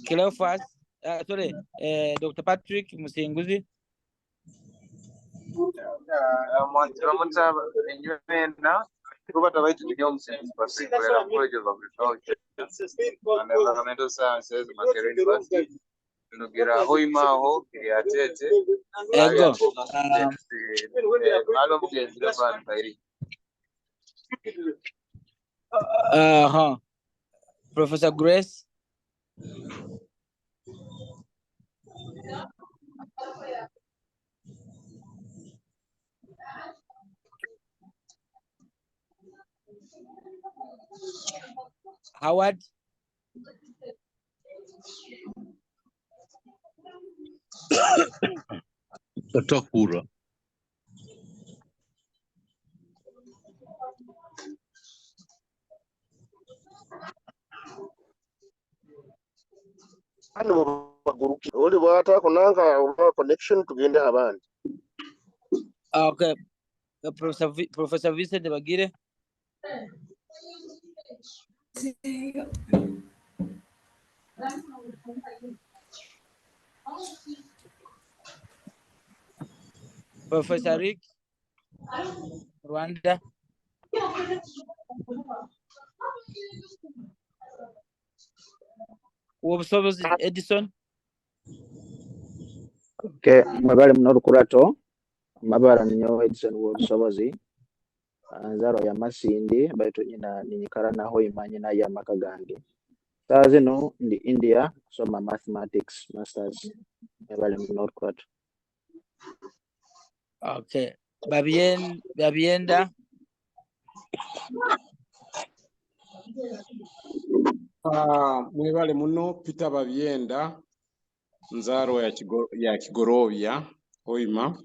Cleophas, sorry, Dr. Patrick Musinguzi. Environmental Sciences, Makerere University. Nugira hoimaho kiriatete. Ego. Professor Grace. Howard. Takura. Only water connection to get a band. Okay. Professor Vincent Bagire. Professor Rick. Rwanda. Obusobozi Edison. Okay, mabale mnolukurato mabala nnyo Edison w'obusobozi nzaro ya masindi baitu nyina ninyikala naho imanye na ya maka gange saa zino ndi India kusoma mathematics masters mabale mnolukurato. Okay, Babienda. Mwebale muno Peter Babienda nzaro ya Kigorovya Hoima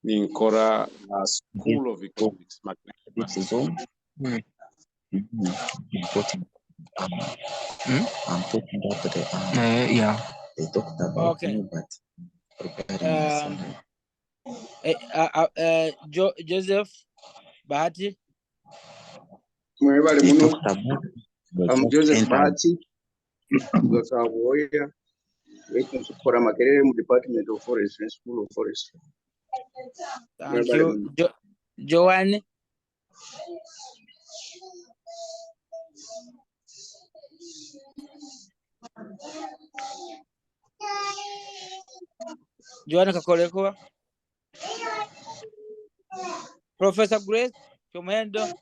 ninkora School of Economics. This is all. Important. I'm talking about the yeah. They talked about me, but Joseph Bahati. Mwebale muno. I'm Joseph Bahati. Gakaboya. Working for Makerere mu Department of Forestry, School of Forestry. Thank you. Joanne. Joanne Kakolekwa. Professor Grace Chomendo.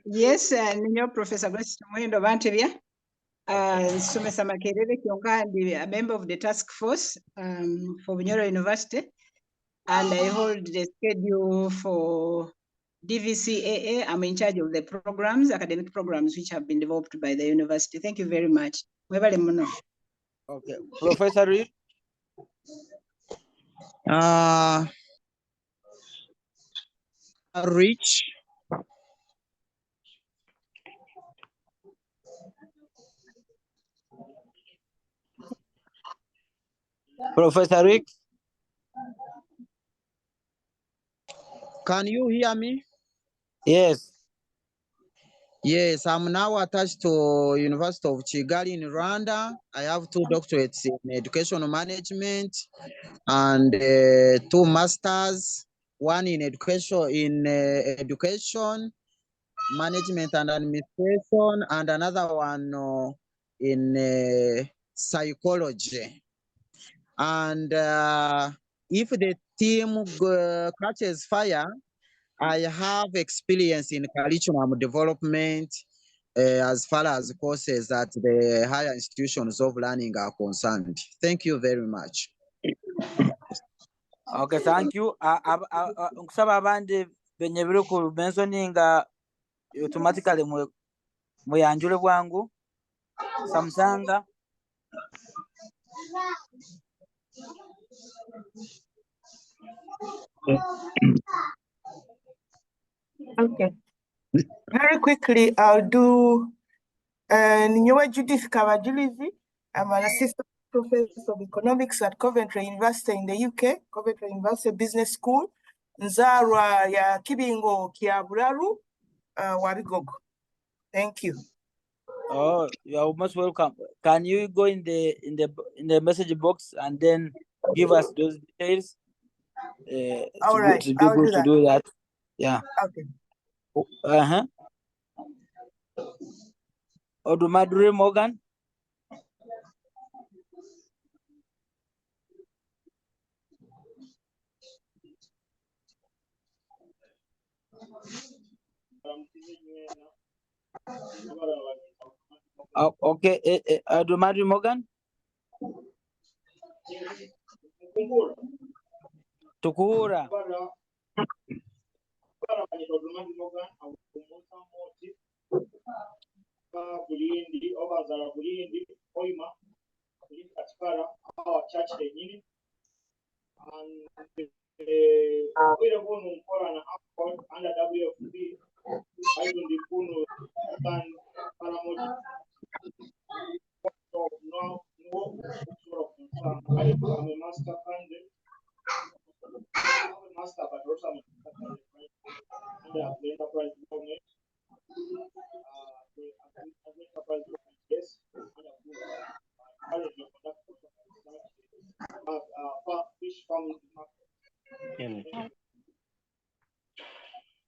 Yes, Nyo Professor Grace Chomendo Bantebya. Somesa Makerere Kyonka, a member of the task force for Bunyoro University, and I hold the schedule for DVCAA. I'm in charge of the programs, academic programs, which have been developed by the university. Thank you very much. Okay, Professor Reed. Rich. Professor Rick. Can you hear me? Yes. Yes, I'm now attached to University of Kigali in Rwanda. I have 2 doctorates in educational management and 2 masters, one in education management and administration, and another one in psychology. And if the team catches fire, I have experience in curriculum development as far as courses at the higher institutions of learning are concerned. Thank you very much. Okay, thank you. Nkusaba abandi benye biri ku mentioninga automatically muyanjule bwangu. Samsanga. Okay. Very quickly, I'll do Nyowa Judith Kavajilizi. I'm an assistant professor of economics at Coventry University in the UK, Coventry University Business School. Nzarwa ya Kibingo Kiaburaru Wabigogo. Thank you. Oh, you are most welcome. Can you go in the message box and then give us those details? All right, to be I'll able do to that. do that. Yeah. Okay. Odumadure Morgan. Okay, Odumadure Morgan. Tukura.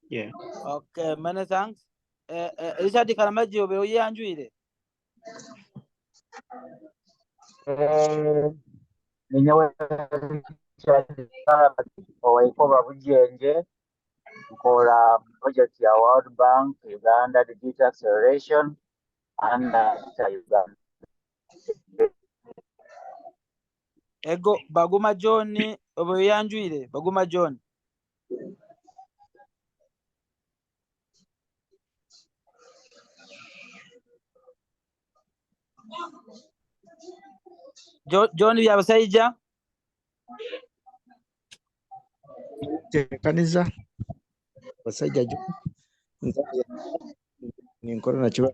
Yeah. Okay, many thanks. Richard Karamaji obeoye anjuire. Ninyewe owaikoba bujenje nkola project ya World Bank Uganda Digital Acceleration and Uganda. Ego Baguma John obeoye anjuire. Baguma John. John Yabasaija. Tekaniza basajja ninkola na kiba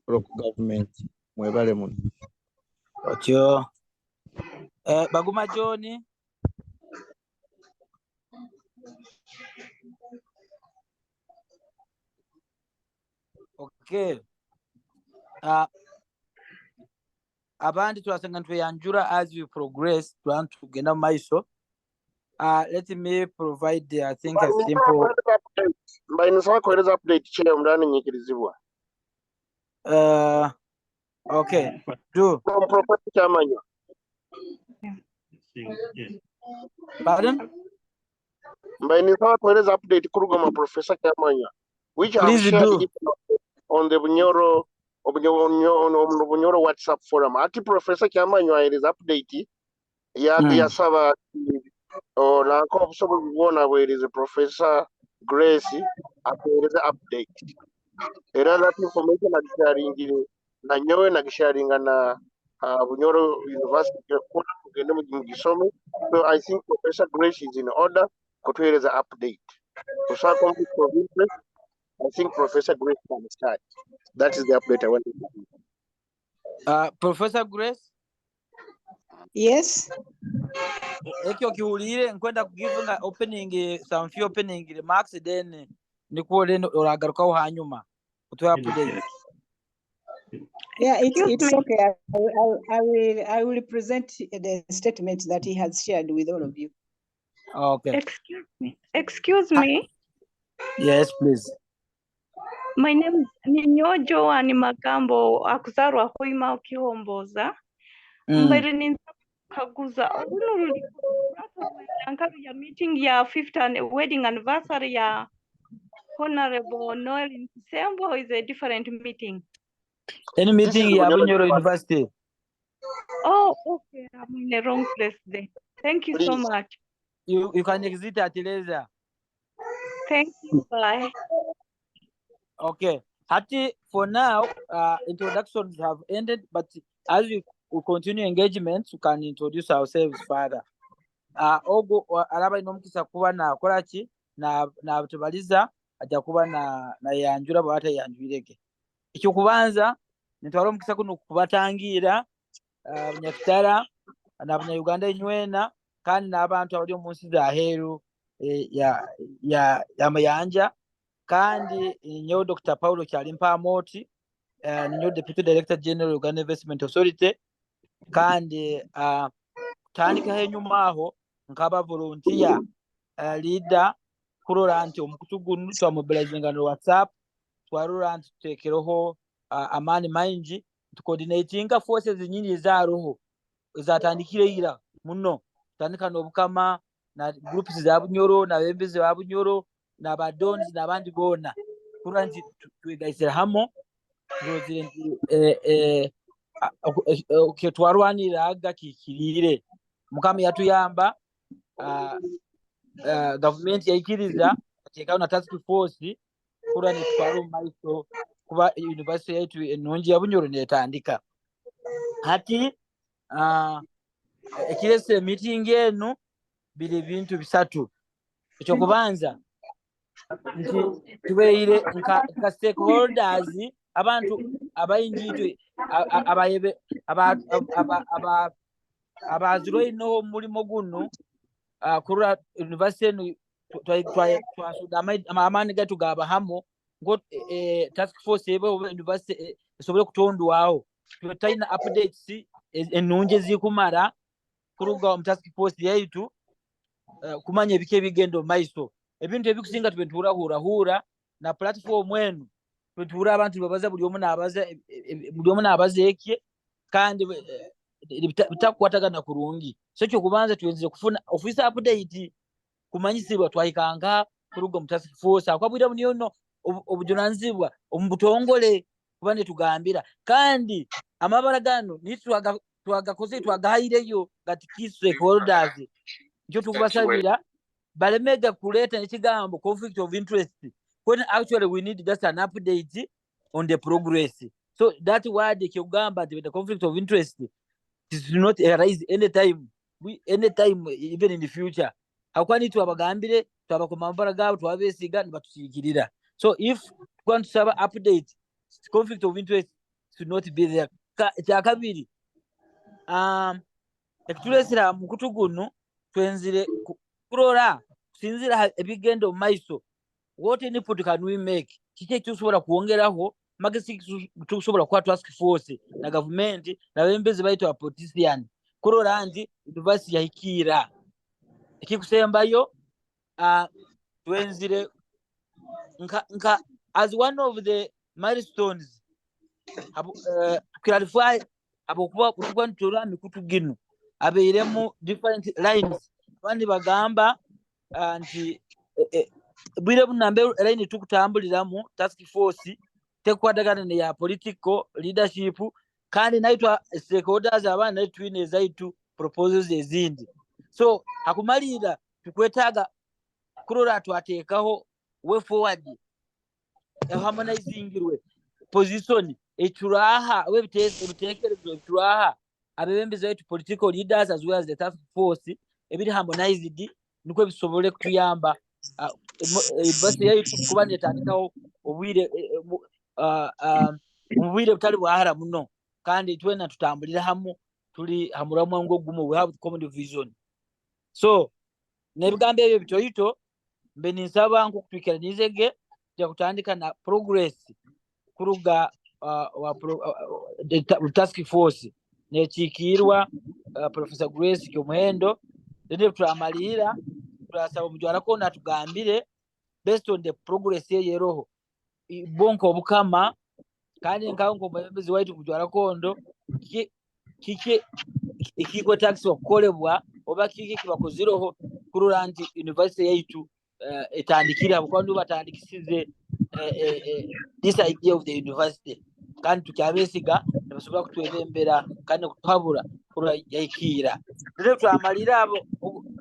government mwebale muno. Otyo. Baguma John. Okay. Abandi twasenga ntweyanjura as we progress to kugenda maiso. Let me provide I think a simple Mbainisa kueleza update chile mndani nyikirizibwa. Okay. Do. Professor Chamanya. Pardon? Mbainisa kueleza update kurugoma Professor Chamanya, which I've Please shared do. it on the Bunyoro WhatsApp forum. Ati Professor Chamanya is update ya saba nanko obusobozi bwona bwereze Professor Grace apereza update. Era that information nagisharingire na nyowe nagisharinga na Bunyoro University kugende mu gisome. So I think Professor Grace is in order kutueleza update. Kusa conflict of interest, I think Professor Grace can start. That is the update I want to give. Professor Grace? Yes. Ekyo kiulire nkwenda kugivinga opening some few opening remarks then nikuole oragaruka hanyuma kutu update. Yeah, it's okay. I will present the statement that he has shared with all of you. Okay. Excuse me. Yes, please. My name is Ninyojo and Magambo Akuzarwa Hoima Okihomboza. Mbere ni kaguza ya meeting ya 5th wedding anniversary ya Honorable Noel Nsembo is a different meeting. Any meeting ya Bunyoro University? Oh, okay. I'm in the wrong place there. Thank you so much. You can exit at later. Thank you. Bye. Okay. Hati, for now, introductions have ended, but as we continue engagement, we can introduce ourselves further. Ogo alaba inomkisa kuba na korachi na tubaliza aja kuba na yanjura bwata yanjureke. Ekyo kubanza nitwalo mkisa kuno kubatangira Bunyakitara na Bunyayuganda inywena kandi n'abantu abali omunsi za heru ya mayanja kandi nyo Dr. Paulo Kyalimpa Moti ninyo Deputy Director General Uganda Investment Authority kandi tandika enyuma aho nkaba volunteer leader kurora nti omukutu guno twa mobilizing on WhatsApp twarura nti tutekereho amani maingi coordinating forces nyingi za roho zatandikire ira muno tandika n'obukama na groups za Bunyoro na bembezi ba Bunyoro na badons na bandi bona kurora nti twegaisira hamo turozire nti twarwanira agakikirire mukama yatuyamba government yaikiriza atekaho na task force kura ni twaro maiso kuba university yetu enonji ya Bunyoro netandika hati ekirese meeting enu bili bintu bisatu ekyo kubanza nti tubeire nka stakeholders abantu abayinjitwe abayebe abaziro ino mulimo guno kurura university twasuda amani gatu gaba hamo ngo task force ebe university esobole kutondwaho tutaina updates enunje zikumara kuruga mu task force yaitu kumanya ebike bigendo maiso ebintu ebikusinga tubentura na platform enu tubentura abantu babaza buli omu nabaza ekye kandi bitakwatagana kurungi so kyo kubanza tuwenzire kufuna office update kumanyisibwa twahikanga kuruga mu task force akwabwira muniyo no obujunanzibwa omubutongole kubane tugambira kandi amabara gano nitwaga twagakoze twagahireyo gati key stakeholders njo tukubasabira balemega kuleta ekigambo conflict of interest when actually we need just an update on the progress. So that word ekigamba the conflict of interest is not arise anytime even in the future. Hakwani twabagambire twabakomambara gabo twabesiga nibatushikirira. So if we want to have an update, conflict of interest should not be there. Kyakabiri ekitulesera mukutu guno twenzire kurora sinzira ebigendo maiso what input can we make kike tusobola kuongeraho magasi tusobola kwa task force na government na bembezi baito politician kurora andi university yahikira ikikusembayo twenzire nka as one of the milestones clarify abokuba kutuka ntura mikutu gino abeiremu different lines bandi bagamba anti bwire bunambe line tukutambuliramu task force tekwadagana ne ya political leadership kandi naitwa stakeholders abana twine zaitu proposals ezindi so hakumalira tukwetaga kurora twatekaho way forward harmonizingirwe position eturaha ebitekerezo eturaha abebembezi baitu political leaders as well as the task force ebiri harmonized nikwe bisobole kutuyamba basi yaitu kuba netandikaho obwire obwire butali bwahara muno kandi twena tutambulira hamu tuli hamuramu ngo gumo we have common vision so nebigambe ebyo bitoyito mbe ninsaba nko kutwikira nizege ya kutandika na progress kuruga task force nechikirwa Professor Grace Kyomuhendo ndende turamalira turasaba mujwara ko natugambire based on the progress ye roho bonko obukama kandi nkango mbezi waitu mujwara kondo kike ikiko tax okolebwa oba kike kibakoziroho kurura nti university yaitu etandikira bukwandi batandikisize this idea of the university kandi tukyabesiga basobola kutwebembera kandi kuhabura kura yaikira rero twamalira abo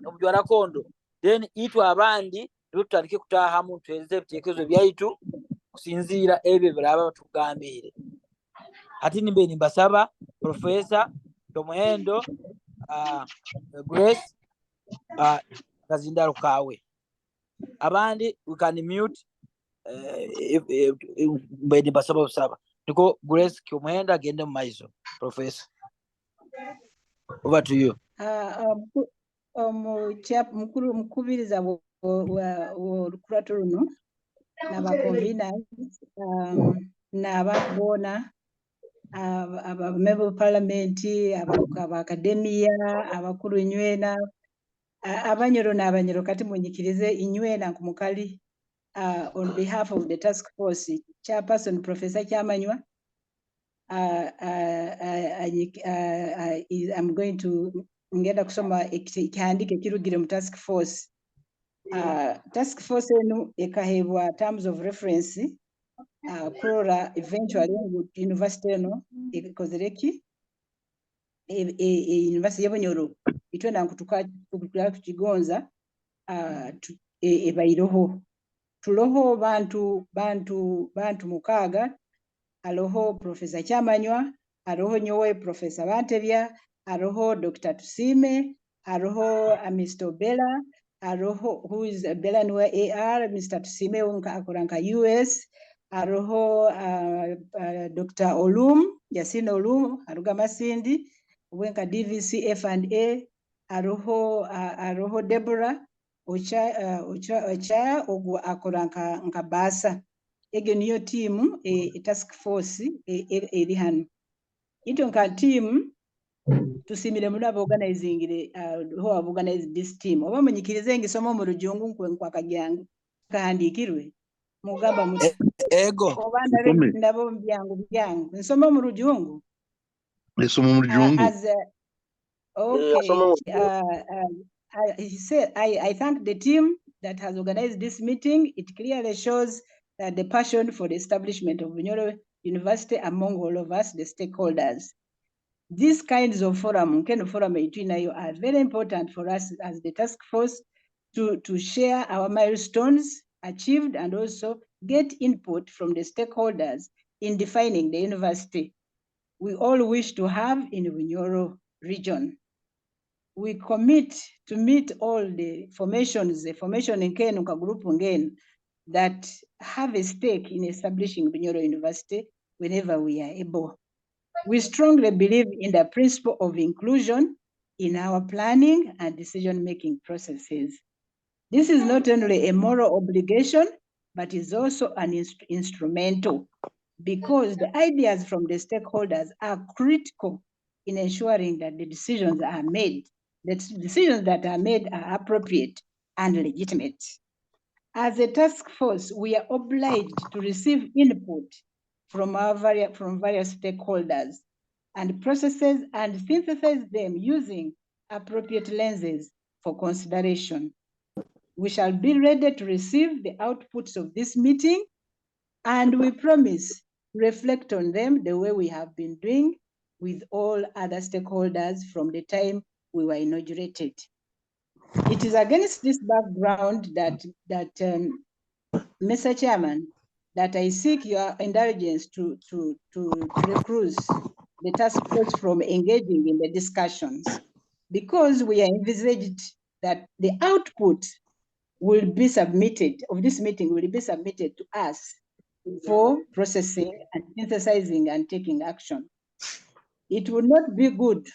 obujwara kondo then itwa abandi tutandike kutaha mu tweze bitekezo byaitu kusinzira ebe biraba batugambire ati nimbe nimbasaba Professor Kyomuhendo Grace kazindaro kawe abandi we can mute mbe nimbasaba usaba niko Grace Kyomuhendo agende mu maizo Professor over to you mukuru mukubiriza wa lukurato runo n'abaconveners n'ababona abamember of parliament, abakademia, abakuru inywena, abanyoro n'abanyoro kati munyikirize inywena nkumukali on behalf of the task force, Chairperson Professor Kyamanywa, I'm going to ngenda kusoma ikiandike kirugire mu task force. Task force eno ekahebwa terms of reference kurora eventually university eno ekozereki university ya Bunyoro itwenda nkutuka kukigonza ebairoho tuloho bantu mukaaga aloho Professor Kyamanywa, aloho nyowe Professor Bantebya, aloho Dr. Tusime, aloho Mr. Bella, aloho who is Bella Nwa AR, Mr. Tusime akoranka US, aloho Dr. Olum, Yasin Olum, aruga Masindi, wenka DVC F&A, aloho Deborah, Ocha ogu akoranka nkabasa. Ege niyo team task force eri hano. Ito nka team tusimire muri abo organizing who have organized this team. Oba munyikirize ngisoma mu rujungu nkwa kagyangu kahandikirwe mugamba muti ego oba ndabo byangu nsoma mu rujungu okay. He said I thank the team that has organized this meeting. It clearly shows that the passion for the establishment of Bunyoro University among all of us, the stakeholders. These kinds of forum are very important for us as the task force to share our milestones achieved and also get input from the stakeholders in defining the university we all wish to have in the Bunyoro region. We commit to meet all the formations, the formation in Kenuka group again, that have a stake in establishing Bunyoro University whenever we are able. We strongly believe in the principle of inclusion in our planning and decision-making processes. This is not only a moral obligation, but is also an instrumental, because the ideas from the stakeholders are critical in ensuring that the decisions are made. The decisions that are made are appropriate and legitimate. As a task force, we are obliged to receive input from various stakeholders and processes and synthesize them using appropriate lenses for consideration. We shall be ready to receive the outputs of this meeting, and we promise to reflect on them the way we have been doing with all other stakeholders from the time we were inaugurated. It is against this background that Mr. Chairman, that I seek your indulgence to recruit the task force from engaging in the discussions, because we are envisaged that the output will be submitted, of this meeting will be submitted to us for processing and synthesizing and taking action. It would not be good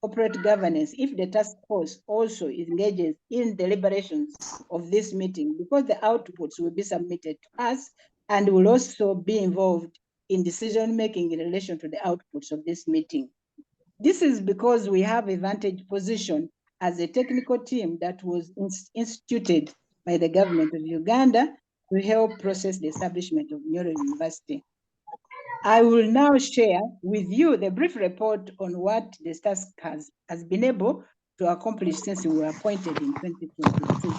corporate governance if the task force also engages in deliberations of this meeting, because the outputs will be submitted to us and will also be involved in decision-making in relation to the outputs of this meeting. This is because we have a vantage position as a technical team that was instituted by the government of Uganda to help process the establishment of Bunyoro University. I will now share with you the brief report on what this task has been able to accomplish since we were appointed in 2022.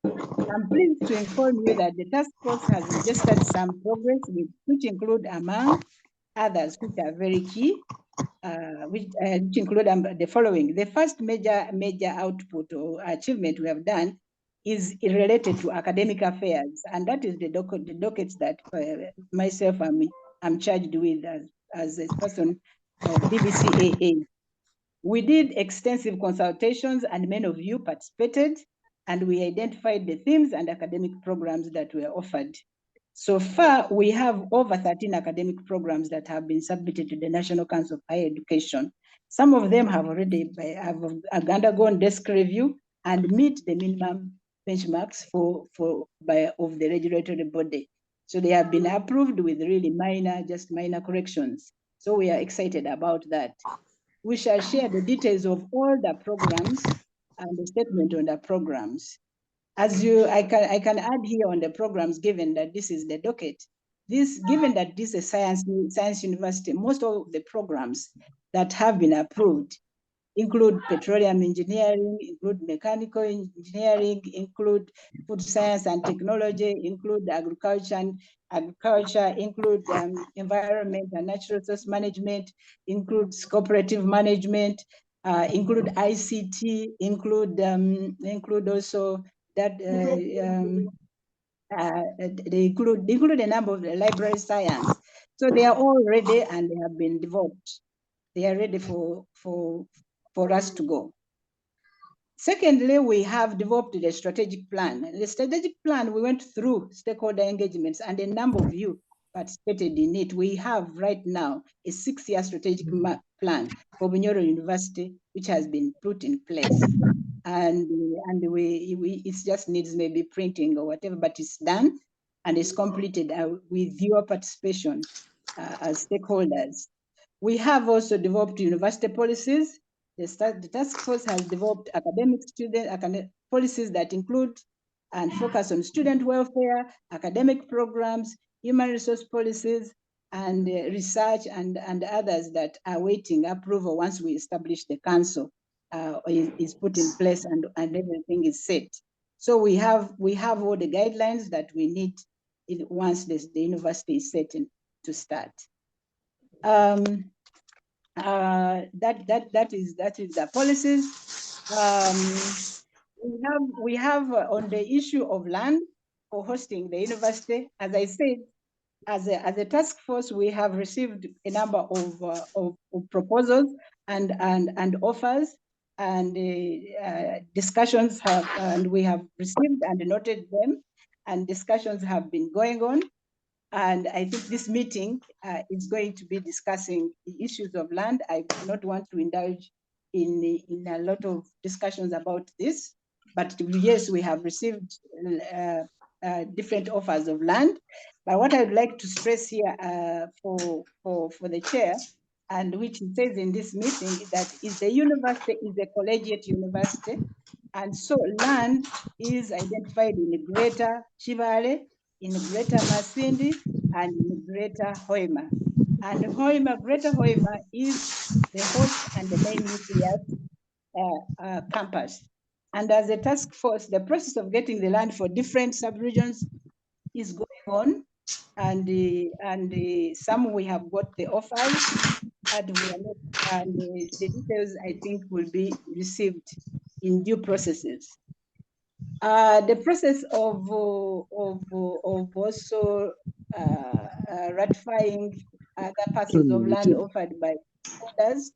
I'm pleased to inform you that the task force has registered some progress, which include, among others, which are very key, which include the following. The first major output or achievement we have done is related to academic affairs, and that is the dockets that myself I'm charged with as a person of DVCAA. We did extensive consultations and many of you participated, and we identified the themes and academic programs that were offered. So far, we have over 13 academic programs that have been submitted to the National Council of Higher Education. Some of them have already undergone desk review and meet the minimum benchmarks of the regulatory body. So they have been approved with really just minor corrections. So we are excited about that. We shall share the details of all the programs and the statement on the programs. I can add here on the programs, given that this is the docket. Given that this is a science university, most of the programs that have been approved include petroleum engineering, include mechanical engineering, include food science and technology, include agriculture, include environment and natural resource management, includes cooperative management, include ICT, include also that they include a number of the library science. So they are all ready and they have been developed. They are ready for us to go. Secondly, we have developed the strategic plan. The strategic plan, we went through stakeholder engagements and a number of you participated in it. We have right now a 6-year strategic plan for Bunyoro University, which has been put in place. And it just needs maybe printing or whatever, but it's done and it's completed with your participation as stakeholders. We have also developed university policies. The task force has developed academic policies that include and focus on student welfare, academic programs, human resource policies, and research and others that are waiting approval once we establish the council is put in place and everything is set. So we have all the guidelines that we need once the university is set to start. That is the policies. We have on the issue of land for hosting the university. As I said, as a task force, we have received a number of proposals and offers, and discussions and we have received and noted them, and discussions have been going on. And I think this meeting is going to be discussing the issues of land. I do not want to indulge in a lot of discussions about this, but yes, we have received different offers of land. But what I'd like to stress here for the chair, and which it says in this meeting, that the university is a collegiate university, and so land is identified in Greater Chivale, in Greater Masindi, and in Greater Hoima. And Greater Hoima is the host and the main nucleus campus. And as a task force, the process of getting the land for different subregions is going on, and some we have got the offers, and the details I think will be received in due processes. The process of also ratifying other parcels of land offered by others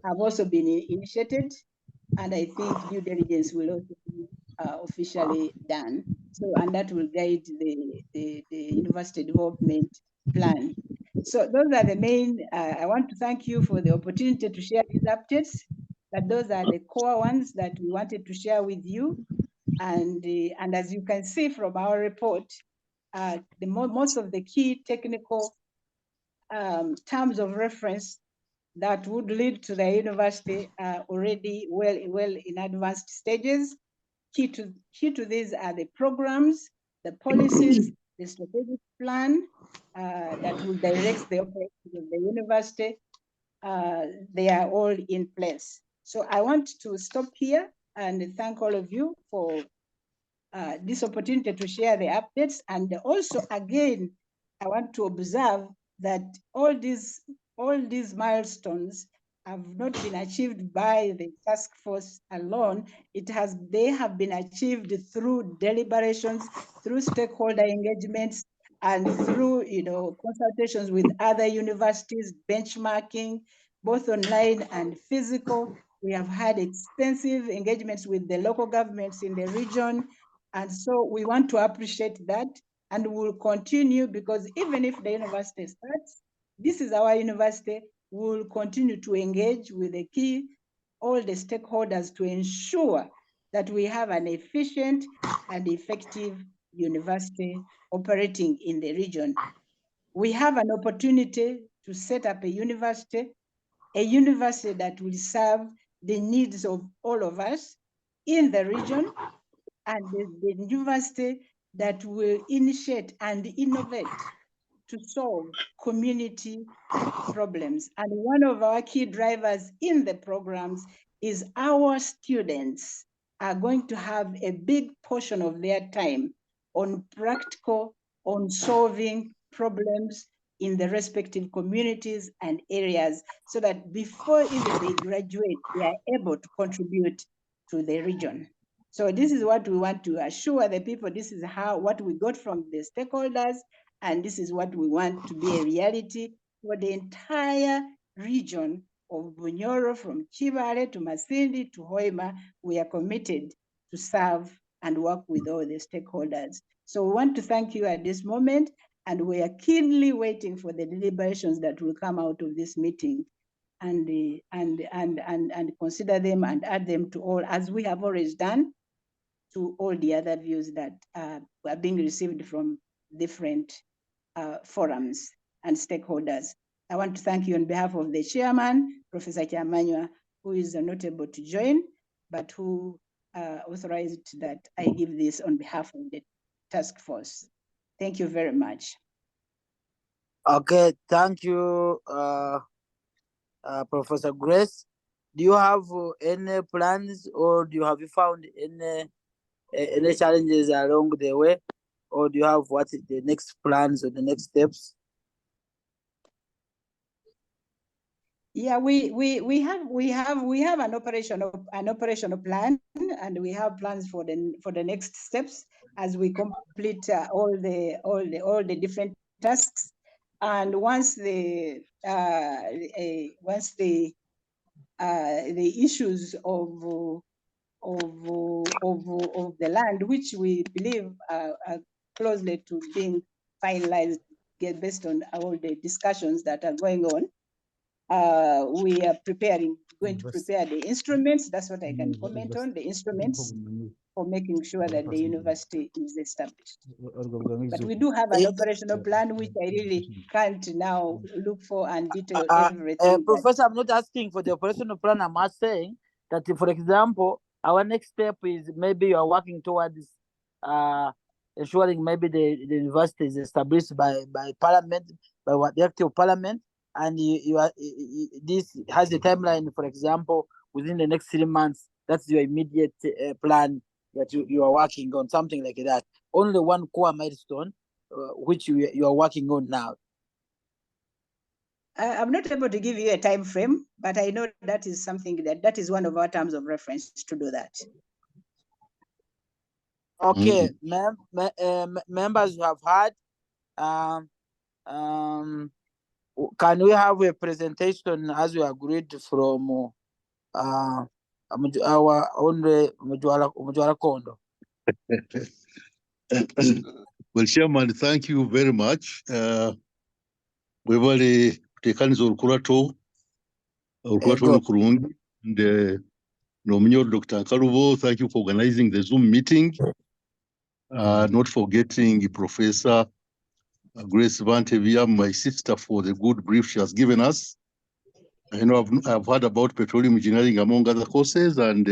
have also been initiated, and I think due diligence will also be officially done. So, and that will guide the university development plan. So those are the main, I want to thank you for the opportunity to share these updates, but those are the core ones that we wanted to share with you. And as you can see from our report, most of the key technical terms of reference that would lead to the university are already well in advanced stages. Key to these are the programs, the policies, the strategic plan that will direct the operations of the university. They are all in place. So I want to stop here and thank all of you for this opportunity to share the updates. And also, again, I want to observe that all these milestones have not been achieved by the task force alone. They have been achieved through deliberations, through stakeholder engagements, and through consultations with other universities, benchmarking, both online and physical. We have had extensive engagements with the local governments in the region. And so we want to appreciate that, and we'll continue, because even if the university starts, this is our university, we'll continue to engage with all the stakeholders to ensure that we have an efficient and effective university operating in the region. We have an opportunity to set up a university that will serve the needs of all of us in the region, and the university that will initiate and innovate to solve community problems. And one of our key drivers in the programs is our students are going to have a big portion of their time on practical, on solving problems in the respective communities and areas, so that before even they graduate, they are able to contribute to the region. So this is what we want to assure the people. This is what we got from the stakeholders, and this is what we want to be a reality for the entire region of Bunyoro, from Chibale to Masindi to Hoima. We are committed to serve and work with all the stakeholders. So we want to thank you at this moment, and we are keenly waiting for the deliberations that will come out of this meeting, and consider them and add them to all, as we have always done, to all the other views that are being received from different forums and stakeholders. I want to thank you on behalf of the chairman, Professor Kyamanywa, who is not able to join, but who authorized that I give this on behalf of the task force. Thank you very much. Okay, thank you, Professor Grace. Do you have any plans, or do you have found any challenges along the way, or do you have what is the next plans or the next steps? Yeah, we have an operational plan, and we have plans for the next steps as we complete all the different tasks. And once the issues of the land, which we believe are closely to being finalized, based on all the discussions that are going on, we are going to prepare the instruments. That's what I can comment on, the instruments for making sure that the university is established. But we do have an operational plan, which I really can't now look for and detail everything. Professor, I'm not asking for the operational plan. I'm just saying that, for example, our next step is maybe you are working towards ensuring maybe the university is established by parliament, by what the act of parliament, and this has a timeline, for example, within the next 3 months. That's your immediate plan that you are working on, something like that. Only one core milestone, which you are working on now. I'm not able to give you a time frame, but I know that is something that is one of our terms of reference to do that. Okay, members who have heard, can we have a presentation as we agreed from our own Mujwara Kondo? Well, Chairman, thank you very much. We've already taken Zorkurato Kurungi, and Nominyo Dr. Karubo, thank you for organizing the Zoom meeting. Not forgetting Professor Grace Vantevia, my sister, for the good brief she has given us. I know I've heard about petroleum engineering among other courses, and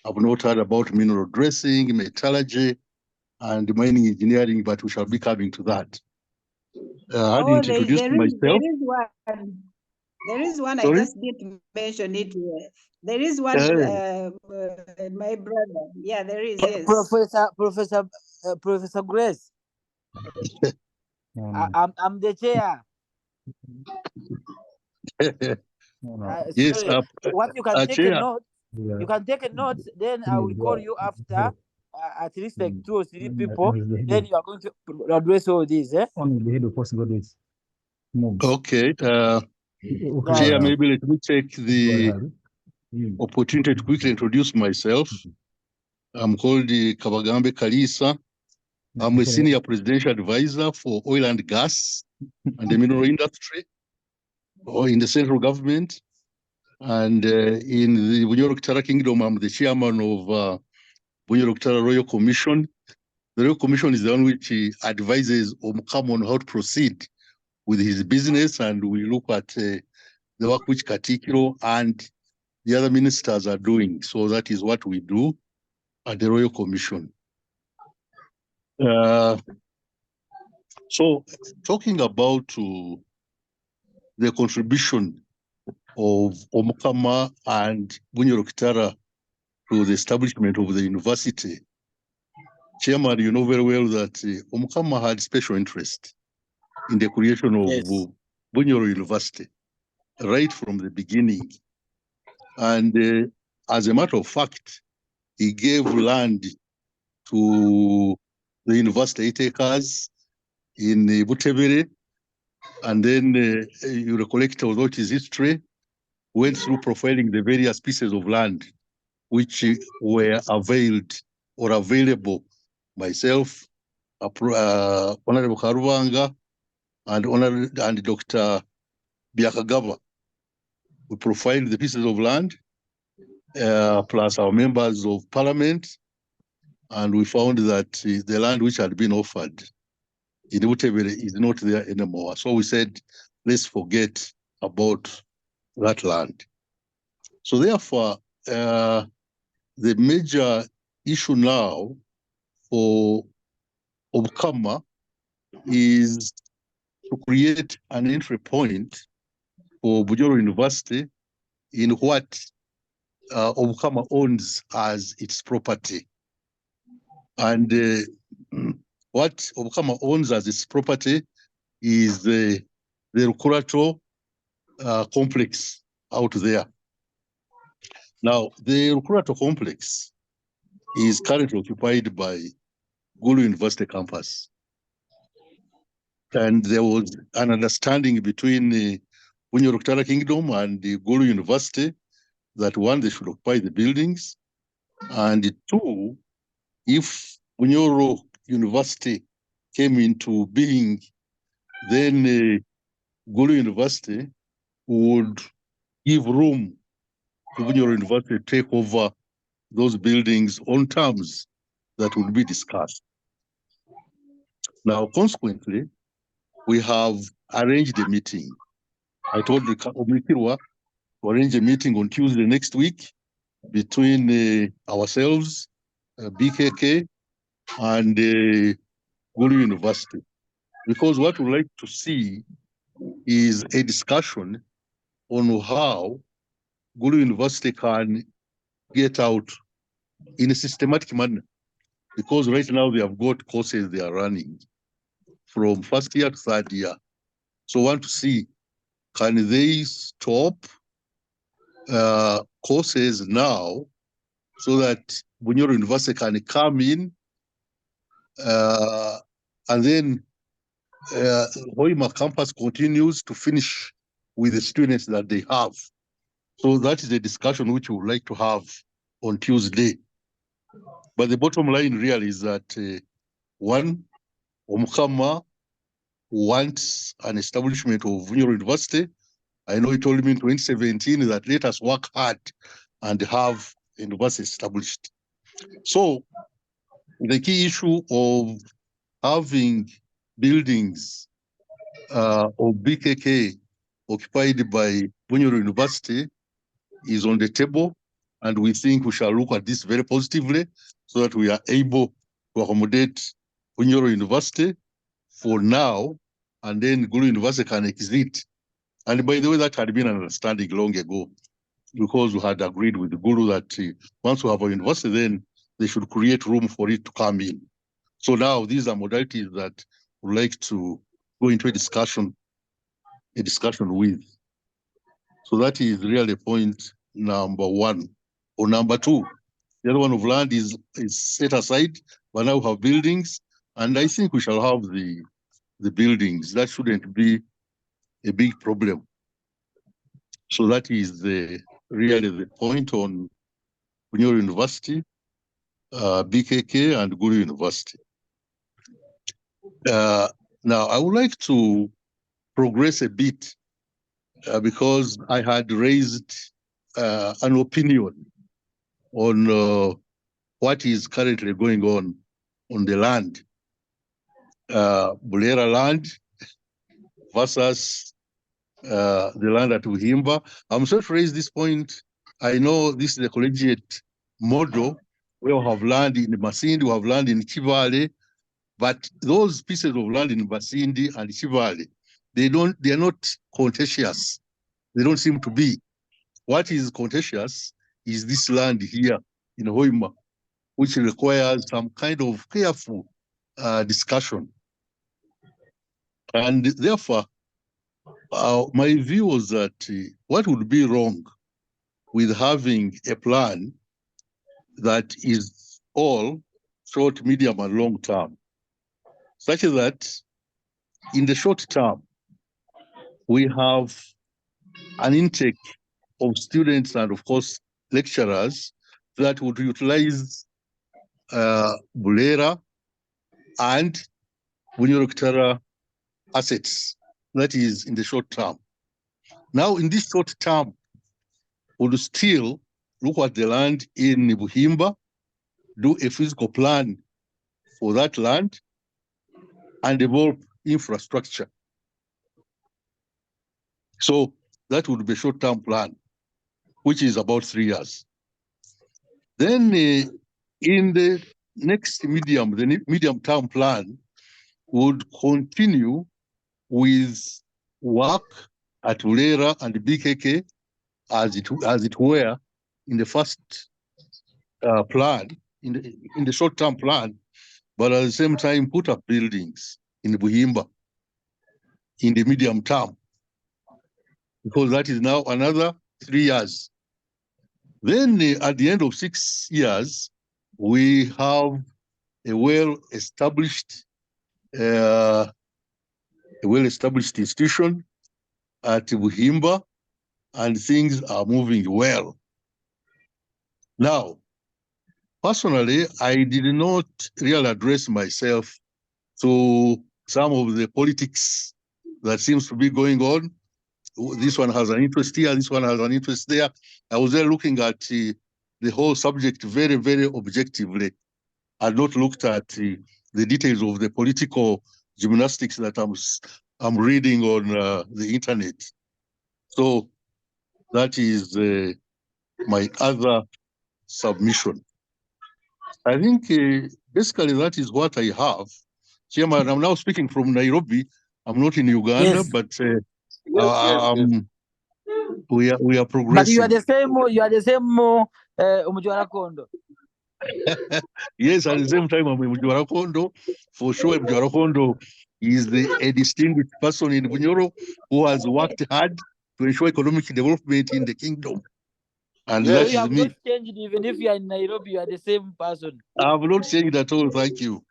I've not heard about mineral dressing, metallurgy, and mining engineering, but we shall be coming to that. I didn't introduce myself. There is one. Sorry? I just didn't mention it here. There is one, my brother. Yeah, there is. Yes. Professor Grace. I'm the chair. Yes, what you can take a note. You can take a note. Then I will call you after at least like 2 or 3 people. Then you are going to address all these. Okay. Chair, maybe let me take the opportunity to quickly introduce myself. I'm called Kabagambe Kalisa. I'm a senior presidential advisor for oil and gas and the mineral industry, or in the central government. And in the Bunyoro Kitara Kingdom, I'm the chairman of Bunyoro Kitara Royal Commission. The Royal Commission is the one which advises Omukama on how to proceed with his business, and we look at the work which Katikiro and the other ministers are doing. So that is what we do at the Royal Commission. So talking about the contribution of Omukama and Bunyoro Kitara to the establishment of the university, Chairman, you know very well that Omukama had special interest in the creation of Bunyoro University right from the beginning. And as a matter of fact, he gave land to the university 8 acres in Butebere, and then you recollect although it is history, went through profiling the various pieces of land which were availed or available. Myself, Honorable Karubanga, and Dr. Biakagaba. We profiled the pieces of land, plus our members of parliament, and we found that the land which had been offered in Utebere is not there anymore. So we said, let's forget about that land. So therefore, the major issue now for Omukama is to create an entry point for Bunyoro University in what Omukama owns as its property. And what Omukama owns as its property is the Rukurato complex out there. Now, the Rukurato complex is currently occupied by Gulu University campus. And there was an understanding between the Bunyoro Kitara Kingdom and the Gulu University that one, they should occupy the buildings, and two, if Bunyoro University came into being, then Gulu University would give room to Bunyoro University to take over those buildings on terms that would be discussed. Now, consequently, we have arranged a meeting. I told the Omikirwa to arrange a meeting on Tuesday next week between ourselves, BKK, and Gulu University. Because what we'd like to see is a discussion on how Gulu University can get out in a systematic manner. Because right now they have got courses they are running from first year to third year. So I want to see, can they stop courses now so that Bunyoro University can come in and then Hoima campus continues to finish with the students that they have. So that is a discussion which we would like to have on Tuesday. But the bottom line really is that one, Omukama wants an establishment of Bunyoro University. I know he told me in 2017 that let us work hard and have a university established. So the key issue of having buildings of BKK occupied by Bunyoro University is on the table, and we think we shall look at this very positively so that we are able to accommodate Bunyoro University for now, and then Gulu University can exit. And by the way, that had been an understanding long ago, because we had agreed with the Gulu that once we have a university, then they should create room for it to come in. So now these are modalities that we'd like to go into a discussion with. So that is really point number one. Or number two, the other one of land is set aside, but now we have buildings, and I think we shall have the buildings. That shouldn't be a big problem. So that is really the point on Bunyoro University, BKK, and Gulu University. Now, I would like to progress a bit because I had raised an opinion on what is currently going on on the land, Bulera land versus the land at Buhimba. I'm sorry to raise this point. I know this is a collegiate model where we have land in Masindi, we have land in Chivale, but those pieces of land in Masindi and Chivale, they are not contentious. They don't seem to be. What is contentious is this land here in Hoima, which requires some kind of careful discussion. And therefore, my view was that what would be wrong with having a plan that is all short, medium, and long term, such that in the short term, we have an intake of students and, of course, lecturers that would utilize Bulera and Bunyoro assets, that is in the short term. Now, in this short term, we'll still look at the land in Buhimba, do a physical plan for that land, and develop infrastructure. So that would be a short-term plan, which is about 3 years. Then in the next the medium-term plan would continue with work at Ulera and BKK as it were in the first plan, in the short-term plan, but at the same time put up buildings in Buhimba in the medium term, because that is now another 3 years. Then at the end of 6 years, we have a well-established institution at Buhimba, and things are moving well. Now, personally, I did not really address myself to some of the politics that seems to be going on. This one has an interest here, this one has an interest there. I was there looking at the whole subject very, very objectively. I not looked at the details of the political gymnastics that I'm reading on the internet. So that is my other submission. I think basically that is what I have. Chairman, I'm now speaking from Nairobi. I'm not in Uganda, Yes. but Yes. we are progressing. But you are the same Umujwara Kondo. Yes, at the same time, I'm Mujwara Kondo. For sure, Mujwara Kondo is a distinguished person in Bunyoro who has worked hard to ensure economic development in the kingdom. And So that you is have me. not changed, even if you are in Nairobi, you are the same person. I have not changed at all, thank you.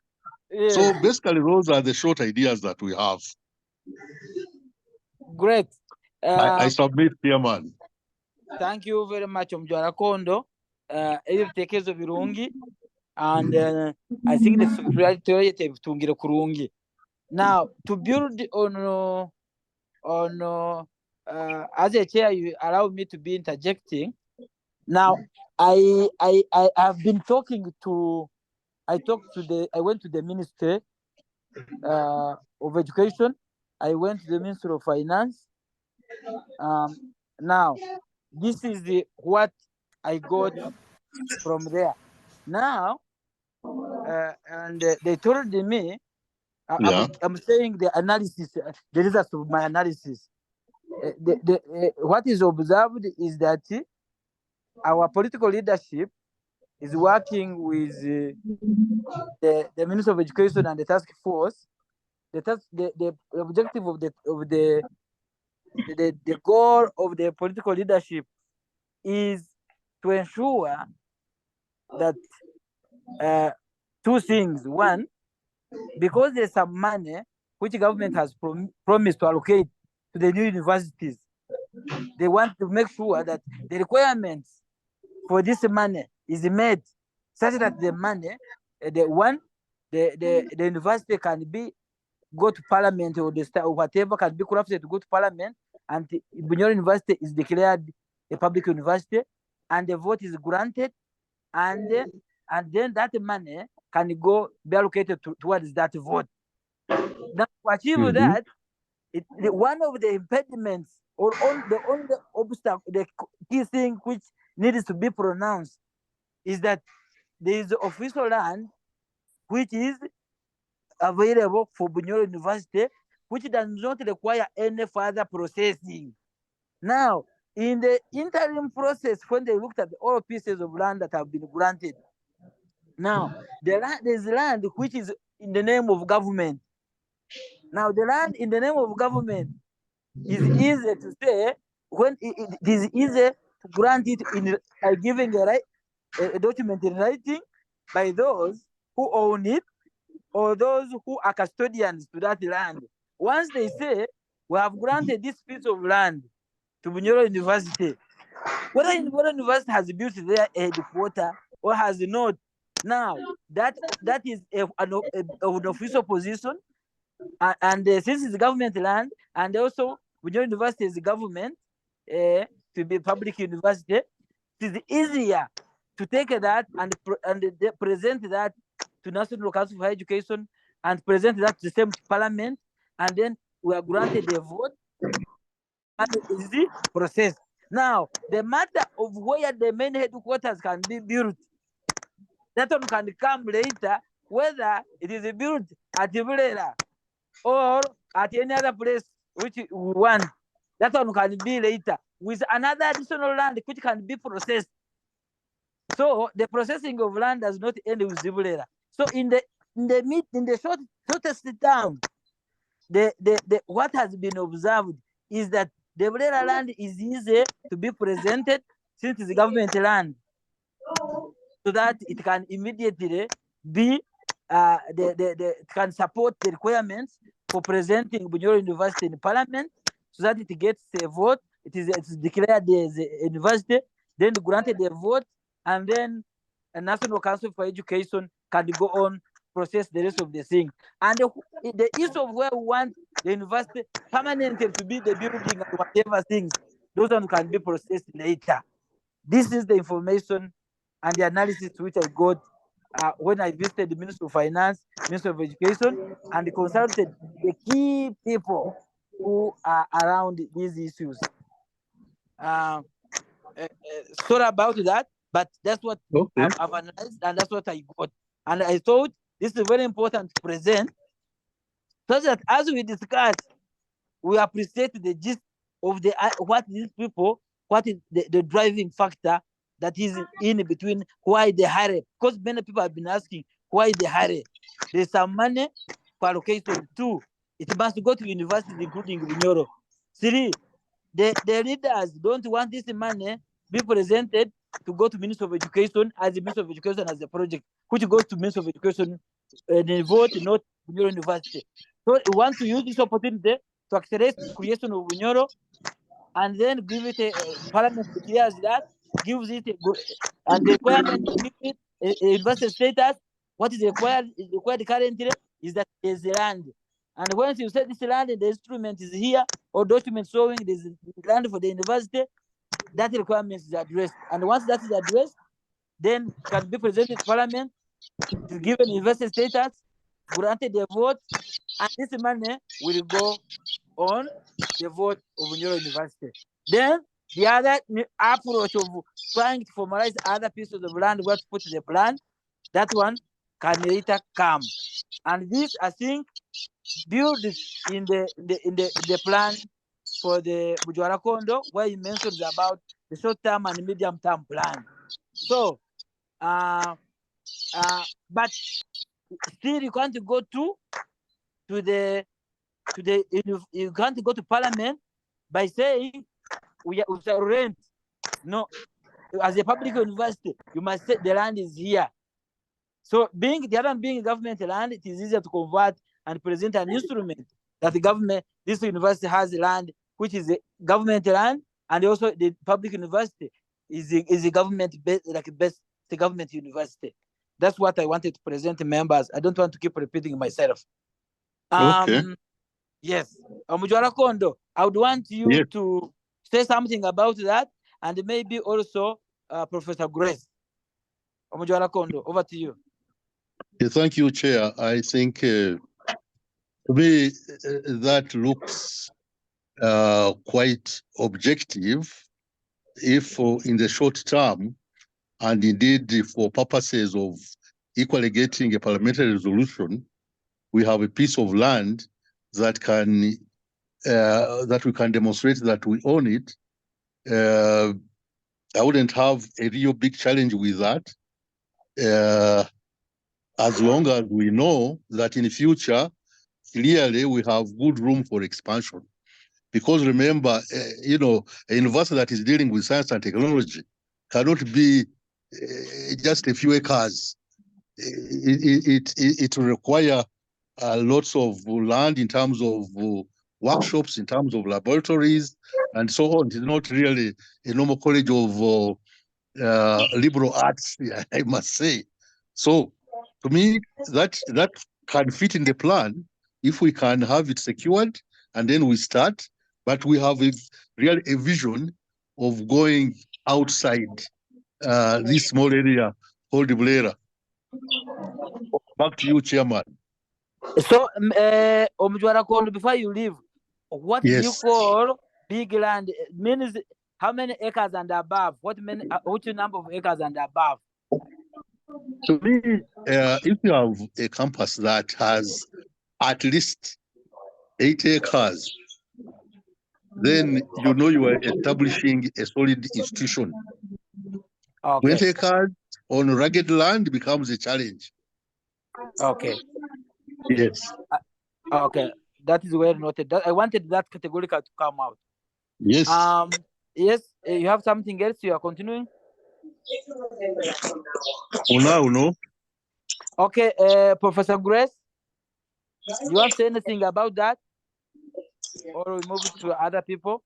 Yes. So basically, those are the short ideas that we have. Great. I submit, Chairman. Thank you very much, Mjwara Kondo. Ebitekerezo birungi, and I think the secretariat tungire kurungi. Now, to build on as a chair, you allow me to be interjecting. Now, I have been talking to. I went to the Ministry of Education. I went to the Ministry of Finance. Now, this is what I got from there. Now, and they told me, I'm saying the analysis, the results of my analysis. What is observed is that our political leadership is working with the Ministry of Education and the task force. The objective of the goal of the political leadership is to ensure that two things. One, because there's some money which government has promised to allocate to the new universities, they want to make sure that the requirements for this money is made such that the money, the university can go to parliament, or whatever can be corrupted to go to parliament, and Bunyoro University is declared a public university, and the vote is granted, and and then that money can be allocated towards that vote. Now, to achieve that, one of the impediments or the only obstacle, the key thing which needs to be pronounced is that there is official land which is available for Bunyoro University, which does not require any further processing. Now, in the interim process, when they looked at all pieces of land that have been granted, now there's land which is in the name of government. Now, the land in the name of government is easy to say when it is easy to grant it by giving a document in writing by those who own it or those who are custodians to that land. Once they say, we have granted this piece of land to Bunyoro University, whether Bunyoro University has built their headquarters or has not, now that is an official position, and since it's government land, and also Bunyoro University is government to be public university, it is easier to take that and present that to National Council for Education and present that to the same parliament, and then we are granted a vote and it is the process. Now, the matter of where the main headquarters can be built, that one can come later, whether it is built at Ibrera or at any other place which we want. That one can be later with another additional land which can be processed. So the processing of land does not end with Ibrera. So in the shortest term, what has been observed is that the Ibrera land is easy to be presented since it's government land, so that it can immediately be can support the requirements for presenting Bunyoro University in Parliament, so that it gets a vote. It's declared as a university, then granted a vote, and then a National Council for Education can go on process the rest of the thing. And the issue of where we want the university permanently to be the building and whatever things, those ones can be processed later. This is the information and the analysis which I got when I visited the Ministry of Finance, Ministry of Education, and consulted the key people who are around these issues. Sorry about that, but that's what I've analyzed, and that's what I got. And I thought this is very important to present, so that as we discuss, we appreciate the gist of what these people, what is the driving factor that is in between, why they hurry. Because many people have been asking why they hurry. There's some money for allocation. 2, it must go to universities, including Bunyoro. 3, the leaders don't want this money be presented to go to Ministry of Education, as the Ministry of Education has a project, which goes to Ministry of Education and they vote, not Bunyoro University. So we want to use this opportunity to accelerate the creation of Bunyoro, and then give it a parliament declares that, gives it and the requirement to give it a university status. What is required currently is that there's a land. And once you say this land, the instrument is here, or document showing there's land for the university, that requirement is addressed. And once that is addressed, then it can be presented to Parliament, to give an university status, granted the vote, and this money will go on the vote of Bunyoro University. Then the other approach of trying to formalize other pieces of land where to put the plan, that one can later come. And this, I think, build in the plan for the Bujuara Kondo, where he mentions about the short-term and medium-term plan. So, but still you can't go you can't go to Parliament by saying we shall rent. No, as a public university, you must say the land is here. So the other being government land, it is easier to convert and present an instrument that the government, this university has land, which is a government land, and also the public university is a government best government university. That's what I wanted to present to members. I don't want to keep repeating myself. Okay. Yes, Bujuara Kondo, I would want you to say something about that, and maybe also Professor Grace. Omujwara Kondo, over to you. Thank you, Chair. I think to me that looks quite objective if in the short term, and indeed for purposes of equally getting a parliamentary resolution, we have a piece of land that can that we can demonstrate that we own it. I wouldn't have a real big challenge with that, as long as we know that in the future, clearly we have good room for expansion. Because remember, you know, a university that is dealing with science and technology cannot be just a few acres. It will require lots of land in terms of workshops, in terms of laboratories, and so on. It's not really a normal college of liberal arts, I must say. So, to me, that can fit in the plan if we can have it secured, and then we start. But we have really a vision of going outside this small area called Bulera. Back to you, Chairman. So, Omujwara Kondo, before you leave, what do you call big land? It means how many acres and above? Which number of acres and above? To me, if you have a campus that has at least 8 acres, then you know you are establishing a solid institution. Okay. 20 acres on rugged land becomes a challenge. Okay. Yes. Okay, that is well noted. I wanted that categorical to come out. Yes. Yes, you have something else you are continuing? No. Okay, Professor Grace, do you want to say anything about that? Or we move it to other people?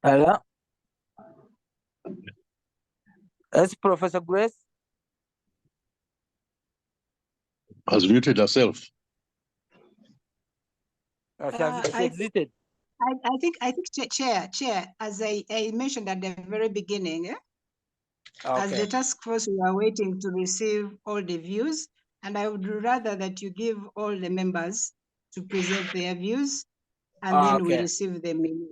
Hello? Yes, Professor Grace? Has muted herself. She exited. I think, Chair, as I mentioned at the very beginning, as the task force, we are waiting to receive all the views, and I would rather that you give all the members to present their views, and then we receive them in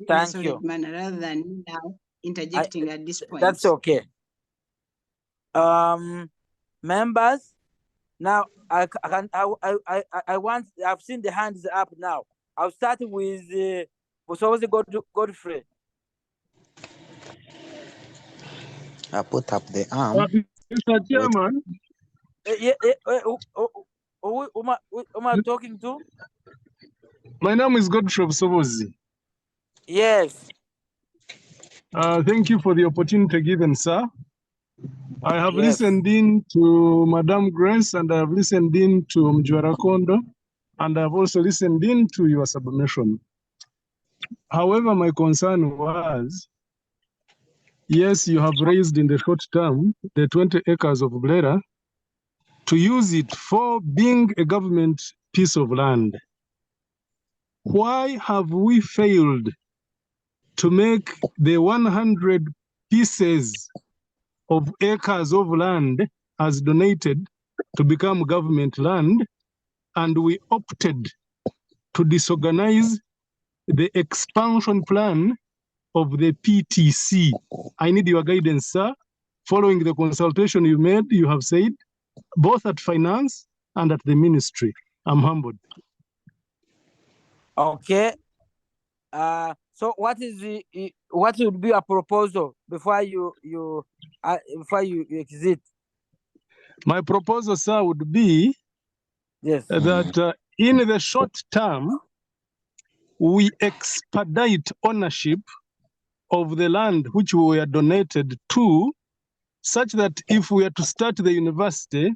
a solid manner, rather than now interjecting at this point. That's okay. Members, now I've seen the hands up now. I'll start with Godfrey. I put up the arm. Mr. Chairman. Who am I talking to? My name is Godfrey Sobozi. Yes. Thank you for the opportunity given, sir. I have listened in to Madam Grace, and I have listened in to Omujwara Kondo, and I have also listened in to your submission. However, my concern was, yes, you have raised in the short term the 20 acres of Bulera to use it for being a government piece of land. Why have we failed to make the 100 pieces of acres of land as donated to become government land, and we opted to disorganize the expansion plan of the PTC? I need your guidance, sir. Following the consultation you made, you have said, both at finance and at the ministry. I'm humbled. Okay. So what would be a proposal before you exit? My proposal, sir, would be that in the short term, we expedite ownership of the land which we were donated to, such that if we are to start the university,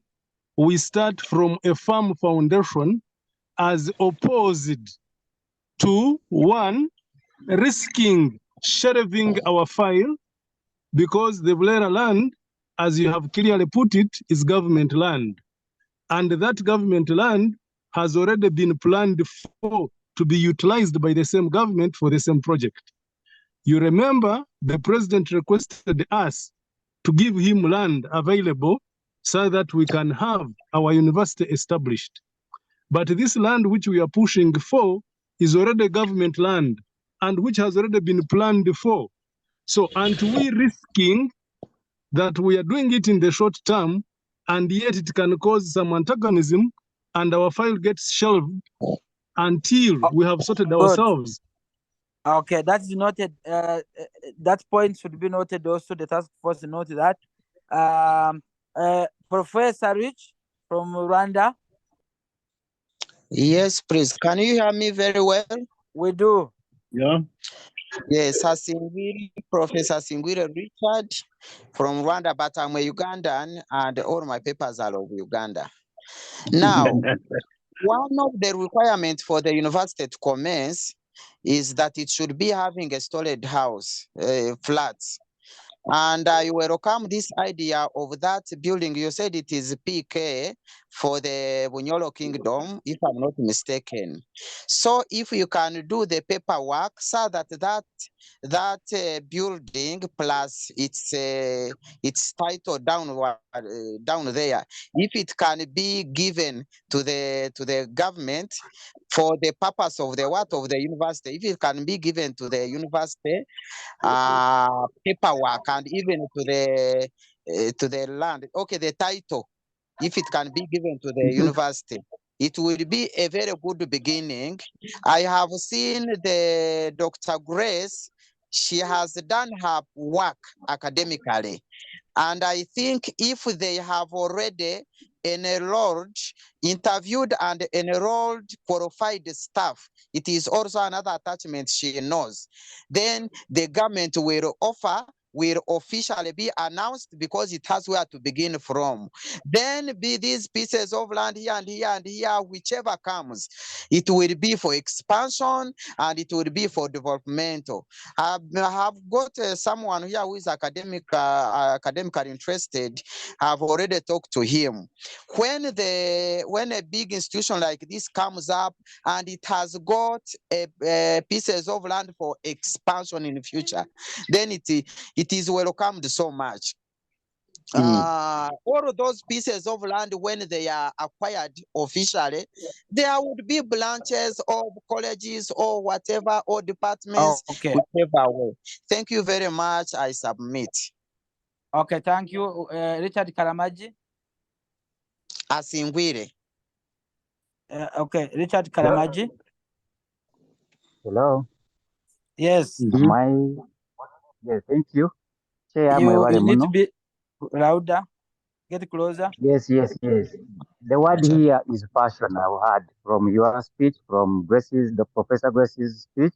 we start from a firm foundation, as opposed to, one, risking shelving our file, because the Bulera land as you have clearly put it, is government land. And that government land has already been planned for to be utilized by the same government for the same project. You remember the president requested us to give him land available so that we can have our university established. But this land which we are pushing for is already government land and which has already been planned for. So aren't we risking that we are doing it in the short term and yet it can cause some antagonism and our file gets shelved until we have sorted ourselves? Okay, that's noted. That point should be noted also. The task force noted that. Professor Rich from Rwanda. Yes, please. Can you hear me very well? We do. Yeah. Yes, Professor Singwire Richard from Rwanda, but I'm a Ugandan and all my papers are of Uganda. Now, one of the requirements for the university to commence is that it should be having a storage house, flats. And I welcome this idea of that building. You said it is PK for the Bunyoro Kingdom, if I'm not mistaken. So if you can do the paperwork so that building plus its title down there, if it can be given to the government for the purpose of the university, if it can be given to the university, paperwork and even to the land, okay, the title, if it can be given to the university, it will be a very good beginning. I have seen the Dr. Grace, she has done her work academically. And I think if they have already enrolled, interviewed and enrolled qualified staff, it is also another attachment she knows. Then the government will officially be announced because it has where to begin from. Then be these pieces of land here and here and here, whichever comes, it will be for expansion and it will be for developmental. I have got someone here who is academically interested. I've already talked to him. When a big institution like this comes up and it has got pieces of land for expansion in the future, then it is welcomed so much. All of those pieces of land, when they are acquired officially, there would be branches of colleges or whatever, or departments, whichever way. Thank you very much. I submit. Okay, thank you. Richard Karamaji. Asingwire. Okay, Richard Karamaji. Hello. Yes. Yes, thank you. You need to be louder. Get closer. Yes. The word here is passion. I've heard from your speech, from the Professor Grace's speech.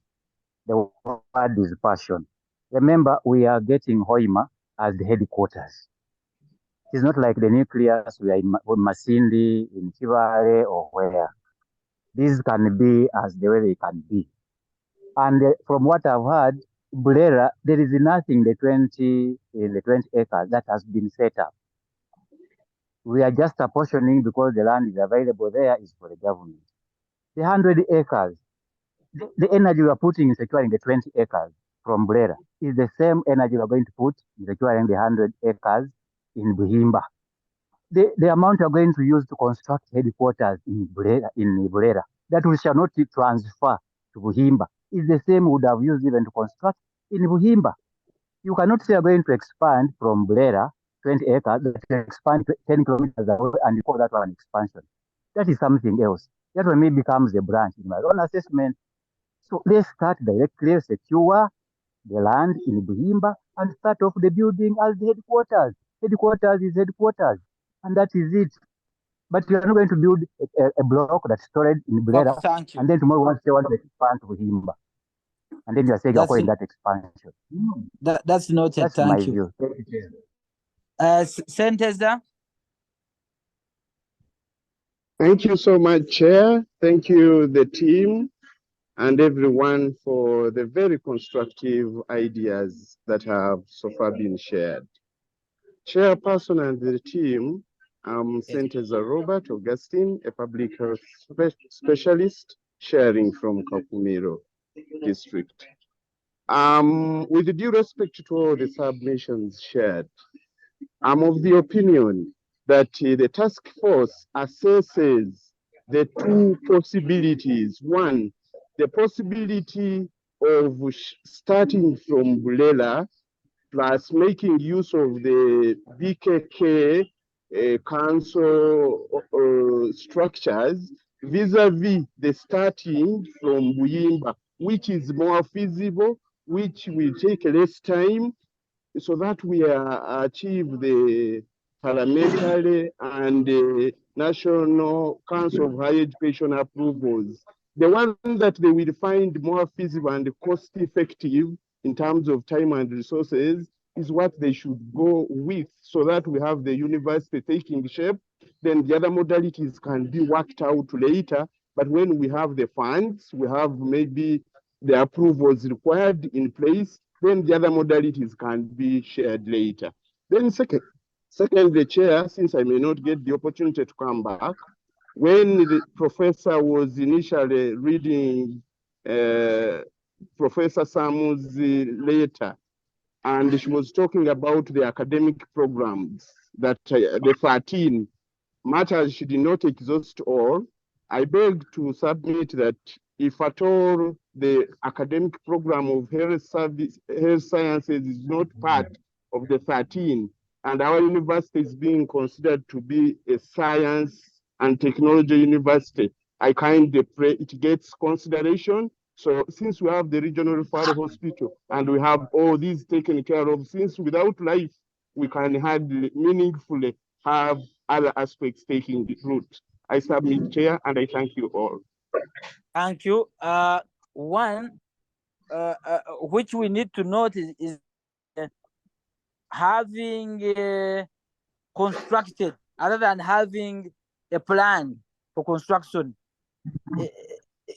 The word is passion. Remember, we are getting Hoima as the headquarters. It's not like the nucleus. We are in Masindi, in Chivare, or where. These can be as the way they can be. And from what I've heard, Bulera, there is nothing in the 20 acres that has been set up. We are just apportioning because the land is available there is for the government. The 100 acres, the energy we are putting in securing the 20 acres from Bulera is the same energy we are going to put in securing the 100 acres in Buhimba. The amount we are going to use to construct headquarters in Bulera, that we shall not transfer to Buhimba, is the same we would have used even to construct in Buhimba. You cannot say you're going to expand from Bulera 20 acres, to expand 10 kilometers away and you call that one expansion. That is something else. That for me becomes a branch in my own assessment. So let's start directly, secure the land in Buhimba and start off the building as the headquarters. Headquarters is headquarters, and that is it. But you are not going to build a block that's stored in Bulera, and then tomorrow once you want to expand to Buhimba. And then you are saying you're calling that expansion. That's noted. That's Thank my you. view. Senteza. Thank you so much, Chair. Thank you, the team, and everyone for the very constructive ideas that have so far been shared. Chairperson and the team, I'm Senteza Robert Augustine, a public health specialist sharing from Kakumiro district. With due respect to all the submissions shared, I'm of the opinion that the task force assesses the two possibilities. One, the possibility of starting from Bulela plus making use of the BKK council structures vis-a-vis the starting from Buyimba, which is more feasible, which will take less time, so that we achieve the parliamentary and National Council of Higher Education approvals. The one that they will find more feasible and cost effective in terms of time and resources is what they should go with, so that we have the university taking shape. Then the other modalities can be worked out later. But when we have the funds, we have maybe the approvals required in place, then the other modalities can be shared later. Then second, the chair, since I may not get the opportunity to come back, when the professor was initially reading Professor Samu's letter, and she was talking about the academic programs, that the 13, much as she did not exhaust all, I beg to submit that if at all the academic program of health sciences is not part of the 13, and our university is being considered to be a science and technology university, I kindly pray it gets consideration. So since we have the regional referral hospital and we have all these taken care of, since without life, we can hardly meaningfully have other aspects taking the root. I submit, Chair, and I thank you all. Thank you. One, which we need to note is having constructed, other than having a plan for construction,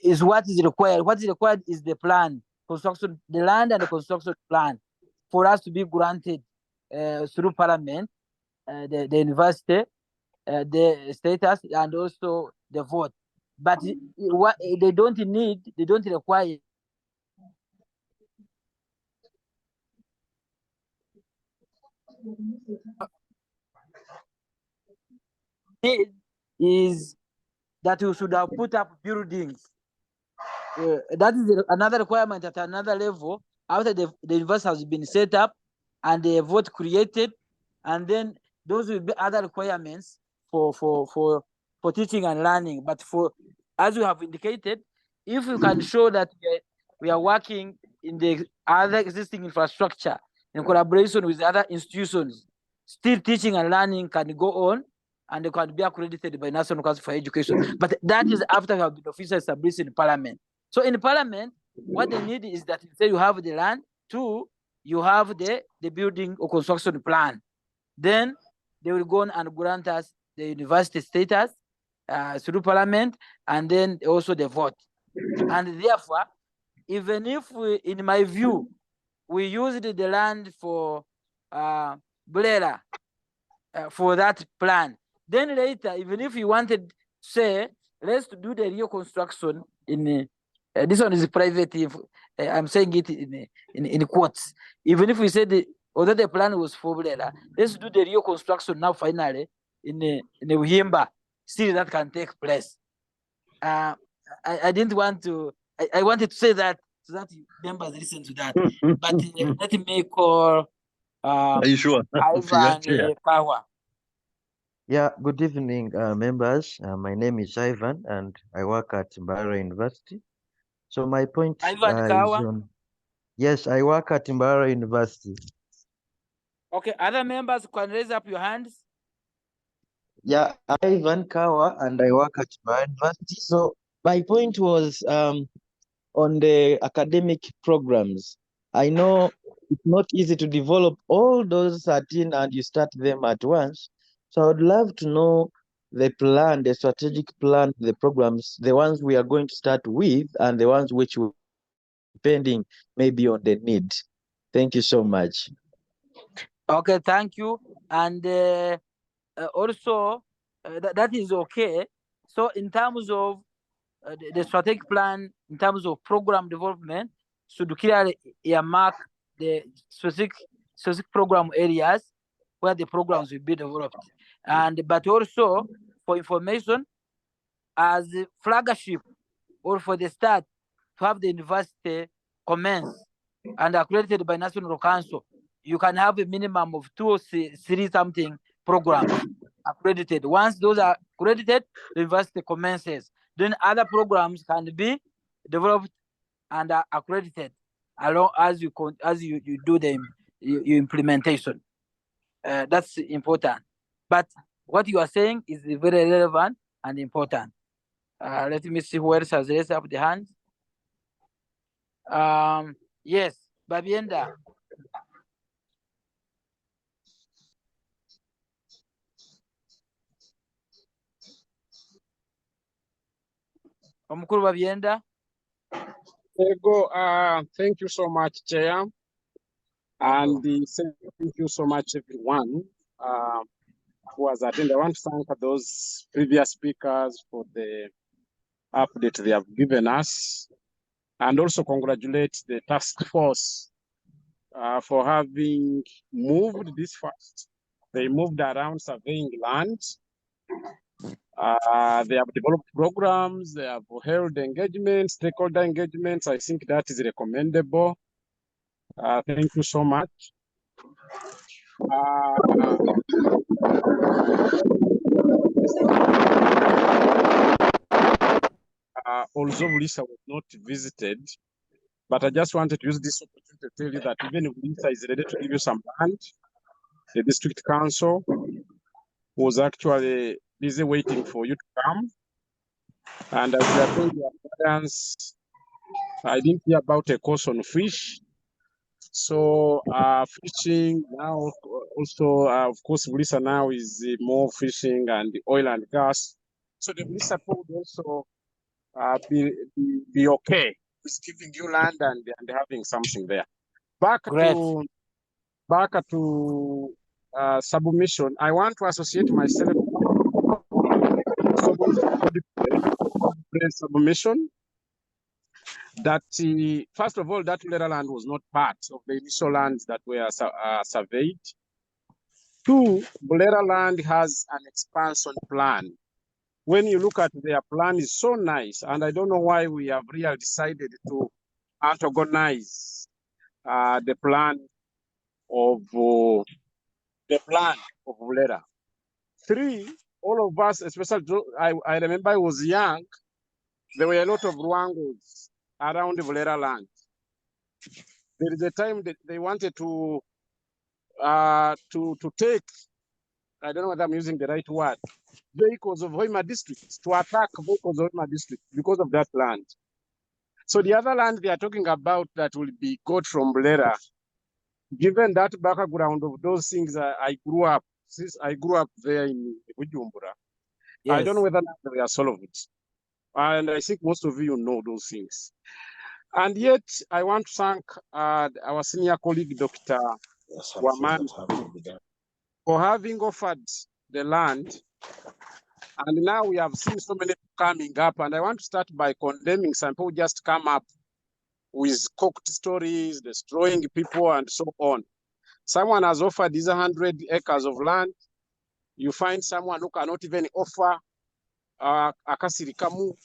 is what is required. What is required is the plan, construction, the land and the construction plan, for us to be granted through Parliament, the university, the status, and also the vote. But what they don't require is that you should have put up buildings. That is another requirement at another level, after the university has been set up and the vote created, and then those will be other requirements for teaching and learning. But for, as you have indicated, if you can show that we are working in the other existing infrastructure in collaboration with other institutions, still teaching and learning can go on, and they can be accredited by National Council for Education. But that is after you have been officially established in Parliament. So in Parliament, what they need is that you have the land, two, you have the building or construction plan. Then they will go on and grant us the university status through Parliament, and then also the vote. And therefore, even if we, in my view, we used the land for Bulela for that plan, then later, even if you wanted, say, let's do the real construction in this one is private. I'm saying it in quotes. Even if we said although the plan was for Bulela, let's do the real construction now. Finally, in Uhimba, still that can take place. I didn't want to. I wanted to say that so that members listen to that. But let me call Are you sure? Ivan Kawa. Yeah, good evening, members. My name is Ivan, and I work at Bunyoro University. So my point Ivan is Kawa. on. Yes, I work at Bunyoro University. Okay, other members can raise up your hands. Yeah, Ivan Kawa, and I work at Bunyoro University. So my point was on the academic programs. I know it's not easy to develop all those 13 and you start them at once. So I would love to know the plan, the strategic plan, the programs, the ones we are going to start with and the ones which will be depending maybe on the need. Thank you so much. Okay, thank you. And also, that is okay. So in terms of the strategic plan, in terms of program development, should clearly earmark the specific program areas where the programs will be developed. And but also for information, as a flagship or for the start, to have the university commence and accredited by National Council, you can have a minimum of 2 or 3 something programs accredited. Once those are accredited, the university commences. Then other programs can be developed and are accredited along as you do the your implementation. That's important. But what you are saying is very relevant and important. Let me see who else has raised up the hand. Yes, Babienda. Omukuru Babienda. Thank you so much, Chair. And thank you so much, everyone who has attended. I want to thank those previous speakers for the update they have given us, and also congratulate the task force for having moved this fast. They moved around surveying land. They have developed programs, they have held engagements, stakeholder engagements. I think that is recommendable. Thank you so much. Although Lisa was not visited, but I just wanted to use this opportunity to tell you that even if Lisa is ready to give you some land, the district council was actually busy waiting for you to come. And as we are paying your guidance, I didn't hear about a course on fish. So fishing now also, of course, Lisa now is more fishing and oil and gas. So the Lisa would also be okay with giving you land and having something there. Back to submission. I want to associate myself with submission. That first of all, that Bulera land was not part of the initial lands that were surveyed. 2, Bulera land has an expansion plan. When you look at their plan, is so nice, and I don't know why we have really decided to antagonize the plan of Bulera. 3, all of us, especially I remember I was young, there were a lot of Ruangos around the Bulera land. There is a time that they wanted to take, I don't know whether I'm using the right word, vehicles of Hoima district, to attack vehicles of Hoima district because of that land. So the other land they are talking about that will be got from Bulera, given that background of those things, I grew up there in Bujumbura. Yes. I don't know whether they are solved. And I think most of you know those things. And yet, I want to thank our senior colleague, Dr. Waman, for having offered the land. And now we have seen so many people coming up. And I want to start by condemning some people just come up with cooked stories, destroying people, and so on. Someone has offered these 100 acres of land. You find someone who cannot even offer akasirikamu.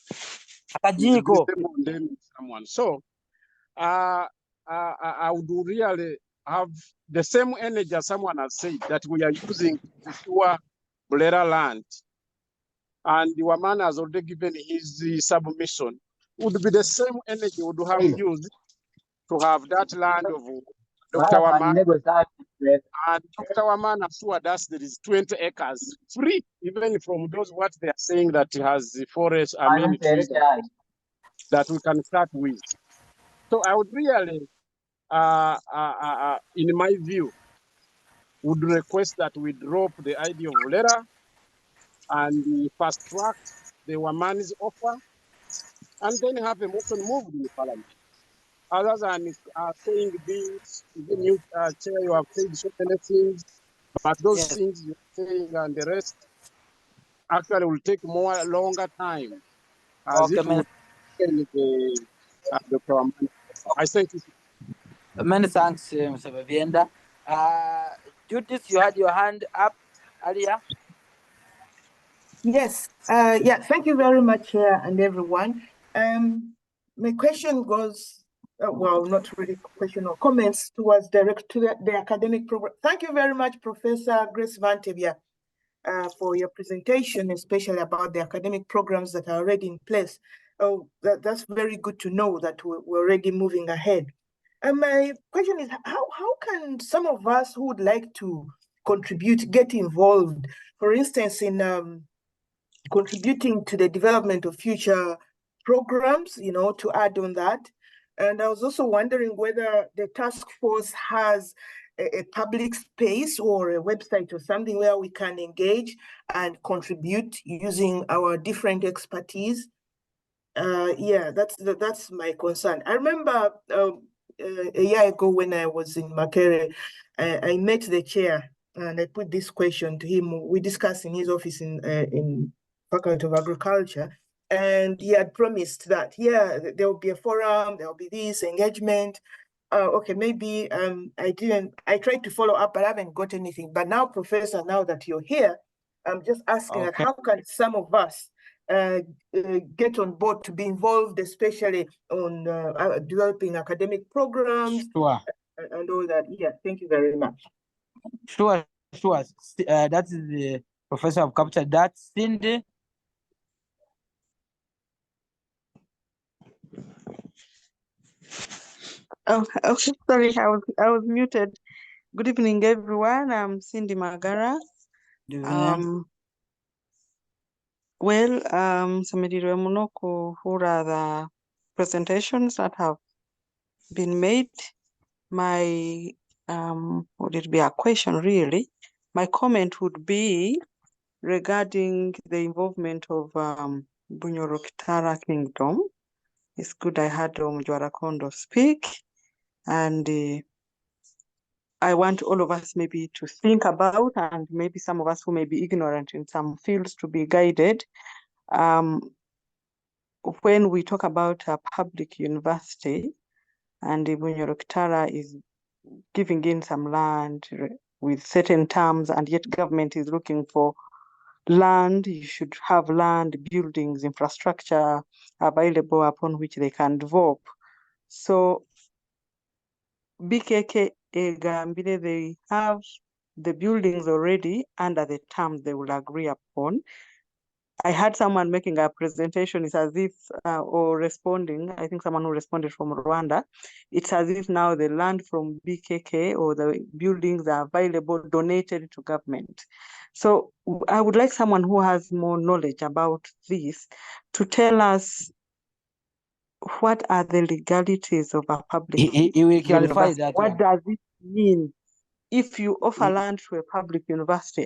Someone. So I would really have the same energy as someone has said that we are using to secure Bulera land. And the woman has already given his submission. Would be the same energy would have used to have that land of Dr. Waman. And Dr. Waman assured us there is 20 acres free, even from those what they are saying that has forest, trees that we can start with. So I would really, in my view, would request that we drop the idea of Bulera and fast track the Waman's offer, and then have a motion moved in the parliament. other than saying this, the new chair, you have said so many things, but those things you're saying and the rest actually will take longer time, as Okay, it would take the Dr. I thank you. Many thanks, Mr. Bavienda. Judith, you had your hand up earlier. Yes, yeah, thank you very much, Chair, and everyone. My question goes, well, not really question or comments towards direct to the academic program. Thank you very much, Professor Grace Vantevia, for your presentation, especially about the academic programs that are already in place. Oh, that's very good to know that we're already moving ahead. And my question is, how can some of us who would like to contribute, get involved, for instance, in contributing to the development of future programs, you know, to add on that? And I was also wondering whether the task force has a public space or a website or something where we can engage and contribute using our different expertise. Yeah, that's my concern. I remember a year ago when I was in Makere, I met the chair and I put this question to him. We discussed in his office in Faculty of Agriculture, and he had promised that, yeah, there will be a forum, there will be this engagement. Okay, maybe I tried to follow up, but I haven't got anything. But now, Professor, now that you're here, I'm just asking that how can some of us get on board to be involved, especially on developing academic programs and all that? Yeah, thank you very much. Sure. That is the Professor of Capital. That's Cindy. Oh, okay, sorry, I was muted. Good evening, everyone. I'm Cindy Magara. Samirire muno kuhura the presentations that have been made. My would it be a question really? My comment would be regarding the involvement of Bunyoro Kitara Kingdom. It's good I heard Mjwara Kondo speak, and I want all of us maybe to think about, and maybe some of us who may be ignorant in some fields to be guided. When we talk about a public university, and Bunyoro Kitara is giving in some land with certain terms, and yet government is looking for land, you should have land, buildings, infrastructure available upon which they can develop. So BKK Gambile, they have the buildings already under the terms they will agree upon. I had someone making a presentation, it's as if, or responding, I think someone who responded from Rwanda, it's as if now the land from BKK or the buildings are available, donated to government. So I would like someone who has more knowledge about this to tell us what are the legalities of a public He will clarify university. that. What does it mean if you offer land to a public university?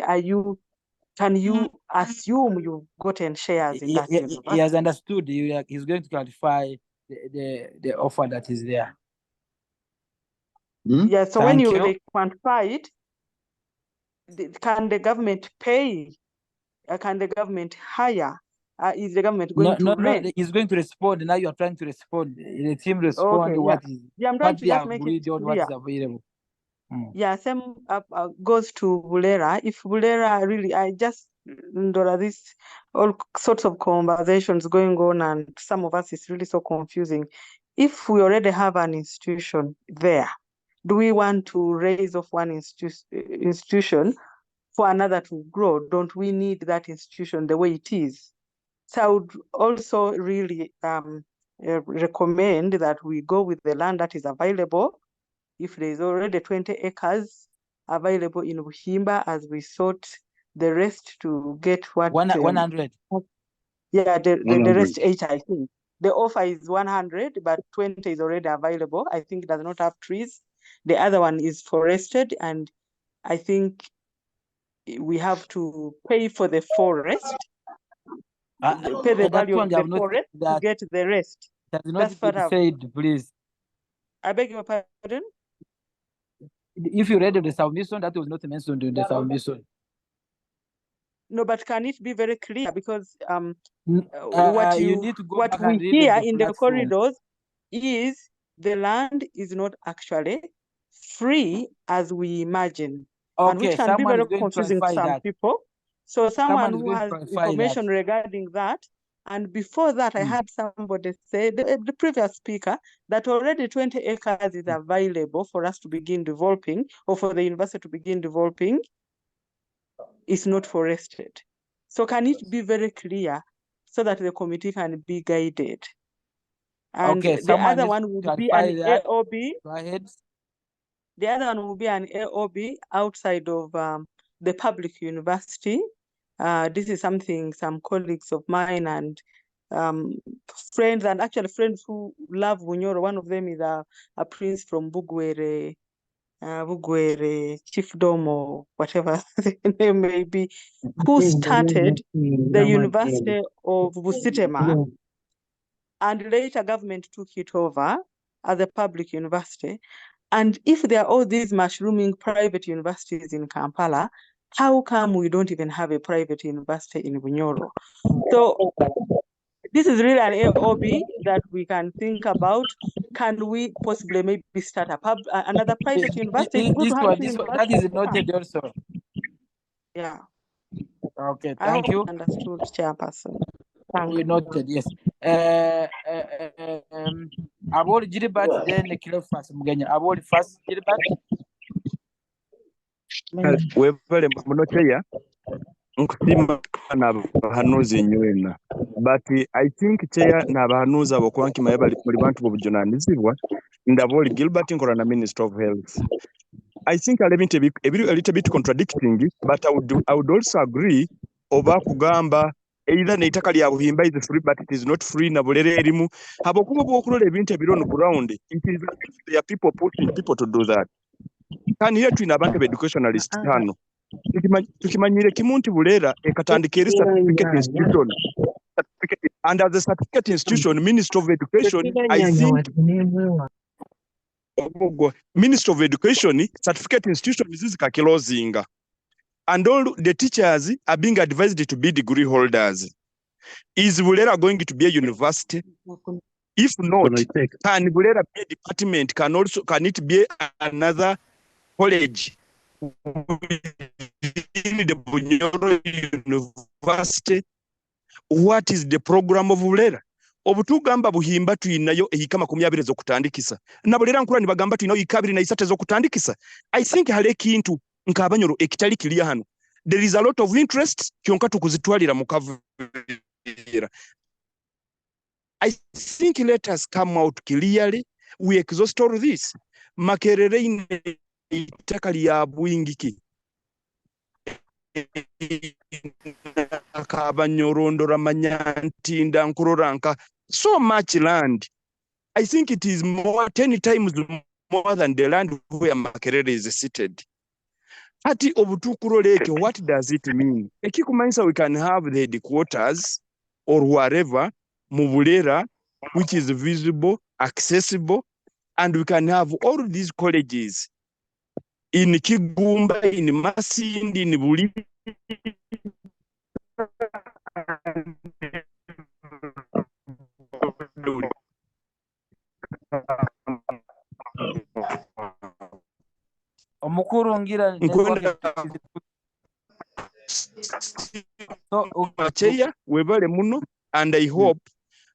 Can you assume you've gotten shares in that university? He has understood. He's going to clarify the offer that is there. Yeah, so when you quantify it, can the government pay? Can the government hire? Is the government going to rent? No, he's going to respond. Now you are trying to respond. Let him respond. Okay, what is I'm trying to just make it on, what is available. Yeah, same goes to Bulera. If Bulera really, I just there are these all sorts of conversations going on, and some of us it's really so confusing. If we already have an institution there, do we want to raise off one institution for another to grow? Don't we need that institution the way it is? So I would also really recommend that we go with the land that is available. If there is already 20 acres available in Buhimba, as we sought the rest to get what 100. Yeah, the rest 8, I think. The offer is 100, but 20 is already available. I think it does not have trees. The other one is forested, and I think we have to pay for the forest, pay the value of the forest to get the rest. That's not been said, please. I beg your pardon? If you read the submission, that was not mentioned in the submission. No, but can it be very clear? Because you need to go back and read hear the in the platform. corridors is the land is not actually free as we imagine, and which Okay, can be someone very is going to confusing to clarify some that. people. So someone is who going to has clarify information that. regarding that. And before that, I had somebody say, the previous speaker, that already 20 acres is available for us to begin developing, or for the university to begin developing. Is not forested. So can it be very clear so that the committee can be guided? And Okay, the other needs one to would be clarify an that. AOB. Go ahead. The other one will be an AOB outside of the public university. This is something some colleagues of mine and friends, and actually friends who love Bunyoro. One of them is a prince from Bugwere, Chiefdom, or whatever the name may be, who started the University of Busitema, and later government took it over as a public university. And if there are all these mushrooming private universities in Kampala, how come we don't even have a private university in Bunyoro? So this is really an AOB that we can think about. Can we possibly maybe start another private university? It's good to have That is noted also. Yeah. Okay, I thank hope you. Understood, Chairperson. Thank We you. noted, yes. About Gilbert, then Cleophas Mugenya. About first Gilbert. Webale munocheya nkusima n'abahanuzi nywena, but I think cheya n'abahanuzi abo kubankima bali muri bantu b'obujunaanizibwa ndaboli Gilbert nkola na Minister of Health. I think a little bit contradicting, but I would also agree oba kugamba either neitaka lya buhimba is free but it is not free na bulere erimu habokuba bwokulola ebintu ebiri on ground. It is there are people pushing people to do that. Kan here twina abantu educationalist hano tukimanyire kimunti bulera ekatandika eri certificate institution, and as a certificate institution, Minister of Education, I think Minister of Education certificate institution is kakilozinga, and all the teachers are being advised to be degree holders. Is Bulera going to be a university? If not, can Bulera be a department? Can it be another college in the Bunyoro University? What is the program of Bulera? Obutugamba buhimba tuinayo ehika 20 ezokutandikisa na Bulera nkula nibagamba tuinayo 23 ezokutandikisa. I think hale kintu nk'Abanyoro ekitali kiriya hano. There is a lot of interest kyonka tukuzitwalira mu kavira. I think let us come out clearly. We exhaust all this. Makerere ine itaka lya bwingiki. Akabanyorondora manyantinda nkuroranka. So much land. I think it is 10 times more than the land where Makerere is seated. Ati obutukuroleke, what does it mean? Ekikumanyisa we can have the headquarters or wherever Mubulera, which is visible, accessible, and we can have all these colleges in Kigumba, in Masindi, in Buli. Omukuru ngira macheya webale muno, and I hope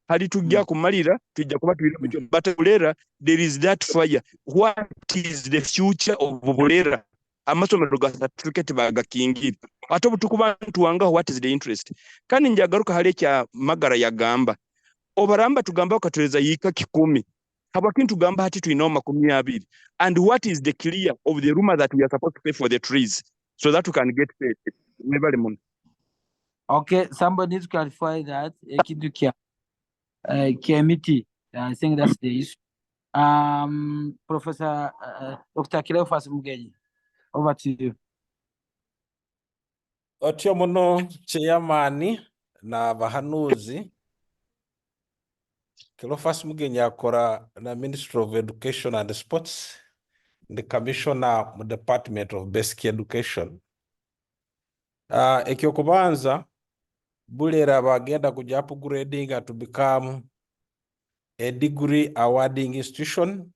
hali tujja kumalira tujja kuba tulira mu but Bulera there is that fire. What is the future of Bulera? Amasomero ga certificate bagakingiri ate obutukuba ntuwanga what is the interest kandi njagaruka hali kya magara yagamba obaramba tugamba okatuleza yika 10 habakintu gamba hati tuinoma 20 and what is the clear of the rumor that we are supposed to pay for the trees so that we can get paid. Okay, somebody needs to clarify that. Kiamiti, I think that's the issue. Professor Dr. Cleophas Mugenyi, over to you. Otyo muno chairman na bahanuzi Cleophas Mugenyi akora na Ministry of Education and Sports, the Commissioner mu Department of Basic Education. Ekyokubanza Bulera bagenda kuja upgrading to become a degree awarding institution.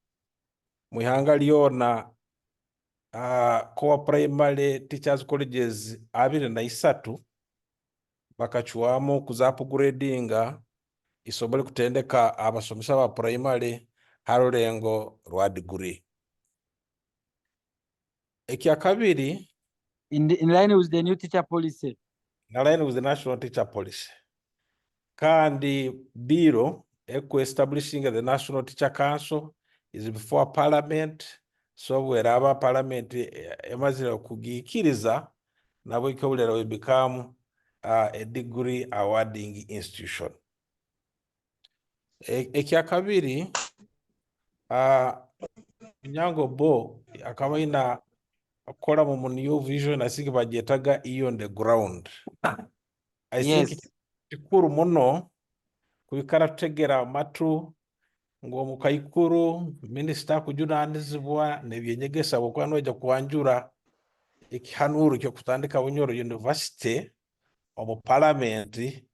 Mwihanga lyona core primary teachers colleges 23 bakachuwamo kuza upgrading isobole kutendeka abasomesa ba primary harulengo rwa degree. Ekya kabiri in line with the new teacher policy. In line with the national teacher policy. Kandi biro establishing the National Teacher Council is before Parliament. So wherever Parliament emazira kugikiriza nabo ikobulera will become a degree awarding institution. Ekya kabiri Nyango Bo akaba ina akola mu new vision asiki bagyetaga on the ground. I think kikuru muno kubikara kutegera matu ngo mukayikuru minister kujunanizibwa nebyenyegesa bokwa noja kuanjura ikihanuru cyo kutandika Bunyoro University omu parliament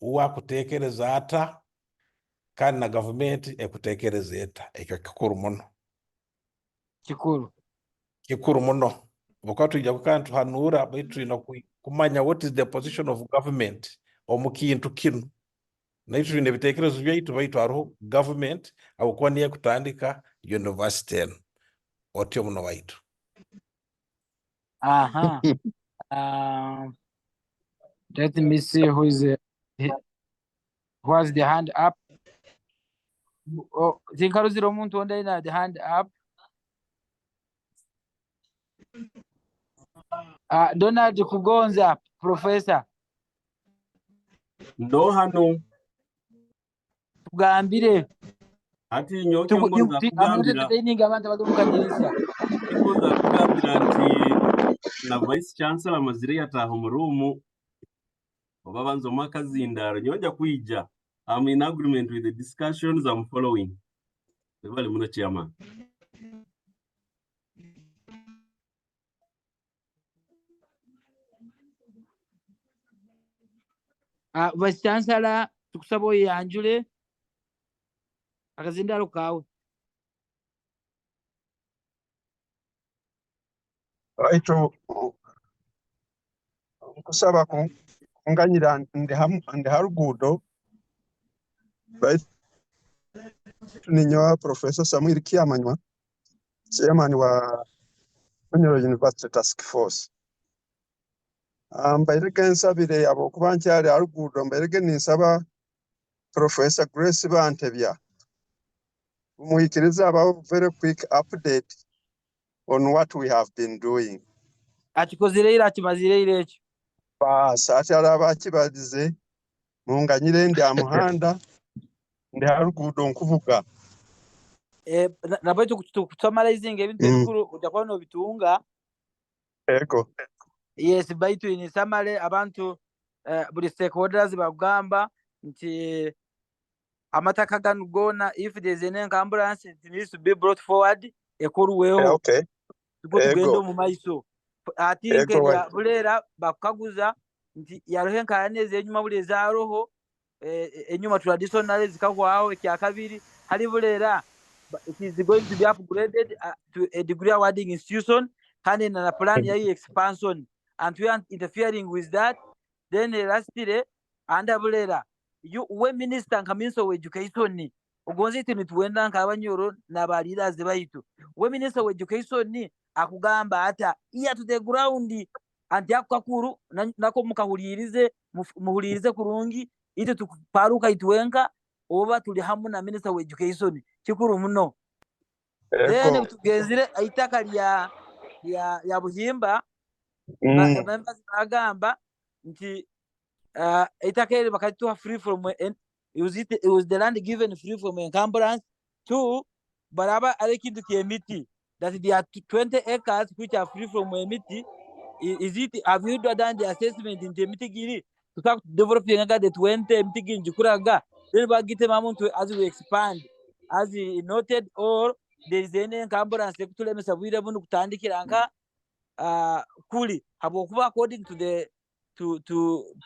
uwa kutekereza ata kandi na government ekutekereza eta ekyo kikuru muno kikuru muno bokwa tujja kukantu hanura baitu ina kumanya what is the position of government omukintu kinu naitu nebitekerezo byaitu baitu hariho government abukuba niye kutandika university otyo muno baitu. Let me see who has the hand up. Oh, zinkaruzira omuntu onda ina the hand up. Donald Kugonza, Professor. Ndo hano. Tugambire. Ati nyoke ngoza kugambira. Abantu bagumukanyirisa. Ngoza kugambira nti na Vice Chancellor Mazire yataho mu room. Obabanzo makazindaro nyoja kuija. I'm in agreement with the discussions I'm following. Bali muno chairman. Vice Chancellor tukusaba yanjule akazindaro kawe. Right, kusaba kunganyira ndi harugudo baitu ninyowa Professor Samuel Kiamanywa, chairman wa Bunyoro University Task Force. Mbairege nsabire abo kubankyali harugudo mbairege ninsaba Professor Grace Bantebya umuyikiriza about very quick update on what we have been doing. Akikozire akimazire ekyo. Basi ati araba kibadize munganyire ndi amuhanda ndi harugudo nkuvuga. Nabaitu kusummarizinga ebintu ebikuru utakwa no bitunga. Ego. Yes, baitu in summary abantu buli stakeholders bagamba nti amataka ganugona if there's an encumbrance it needs to be brought forward ekoruweho. Okay. Tugendo mu maiso. Ati ya bulera bakaguza nti yarohenka neze enyuma buleza roho enyuma traditional zikagwaho ekya kabiri hari bulera it is going to be upgraded to a degree awarding institution and na plan ya expansion and we are interfering with that. Then lastly under bulera you we minister nkaminso we education ugonze ikintu tuwenda nk'abanyoro n'abalira zibaitu we minister we education akugamba ata iya to the ground anti akakuru nako muhulirize kurungi ite tuparuka itwenka oba tuli hamu na minister we education kikuru muno. Then tugezire aitaka ya buhimba members agamba nti itakere bakatuha free from it was the land given free from encumbrance to baraba arekindu kiemiti that there are 20 acres which are free from emiti. Is it have you done the assessment in the emiti giri to start developing the 20 emiti giri jukuraga then bagite mamuntu as we expand, as he noted, or there is any encumbrance ekutulemesa bwire bunu kutandikira nka kuli habokuba according to the to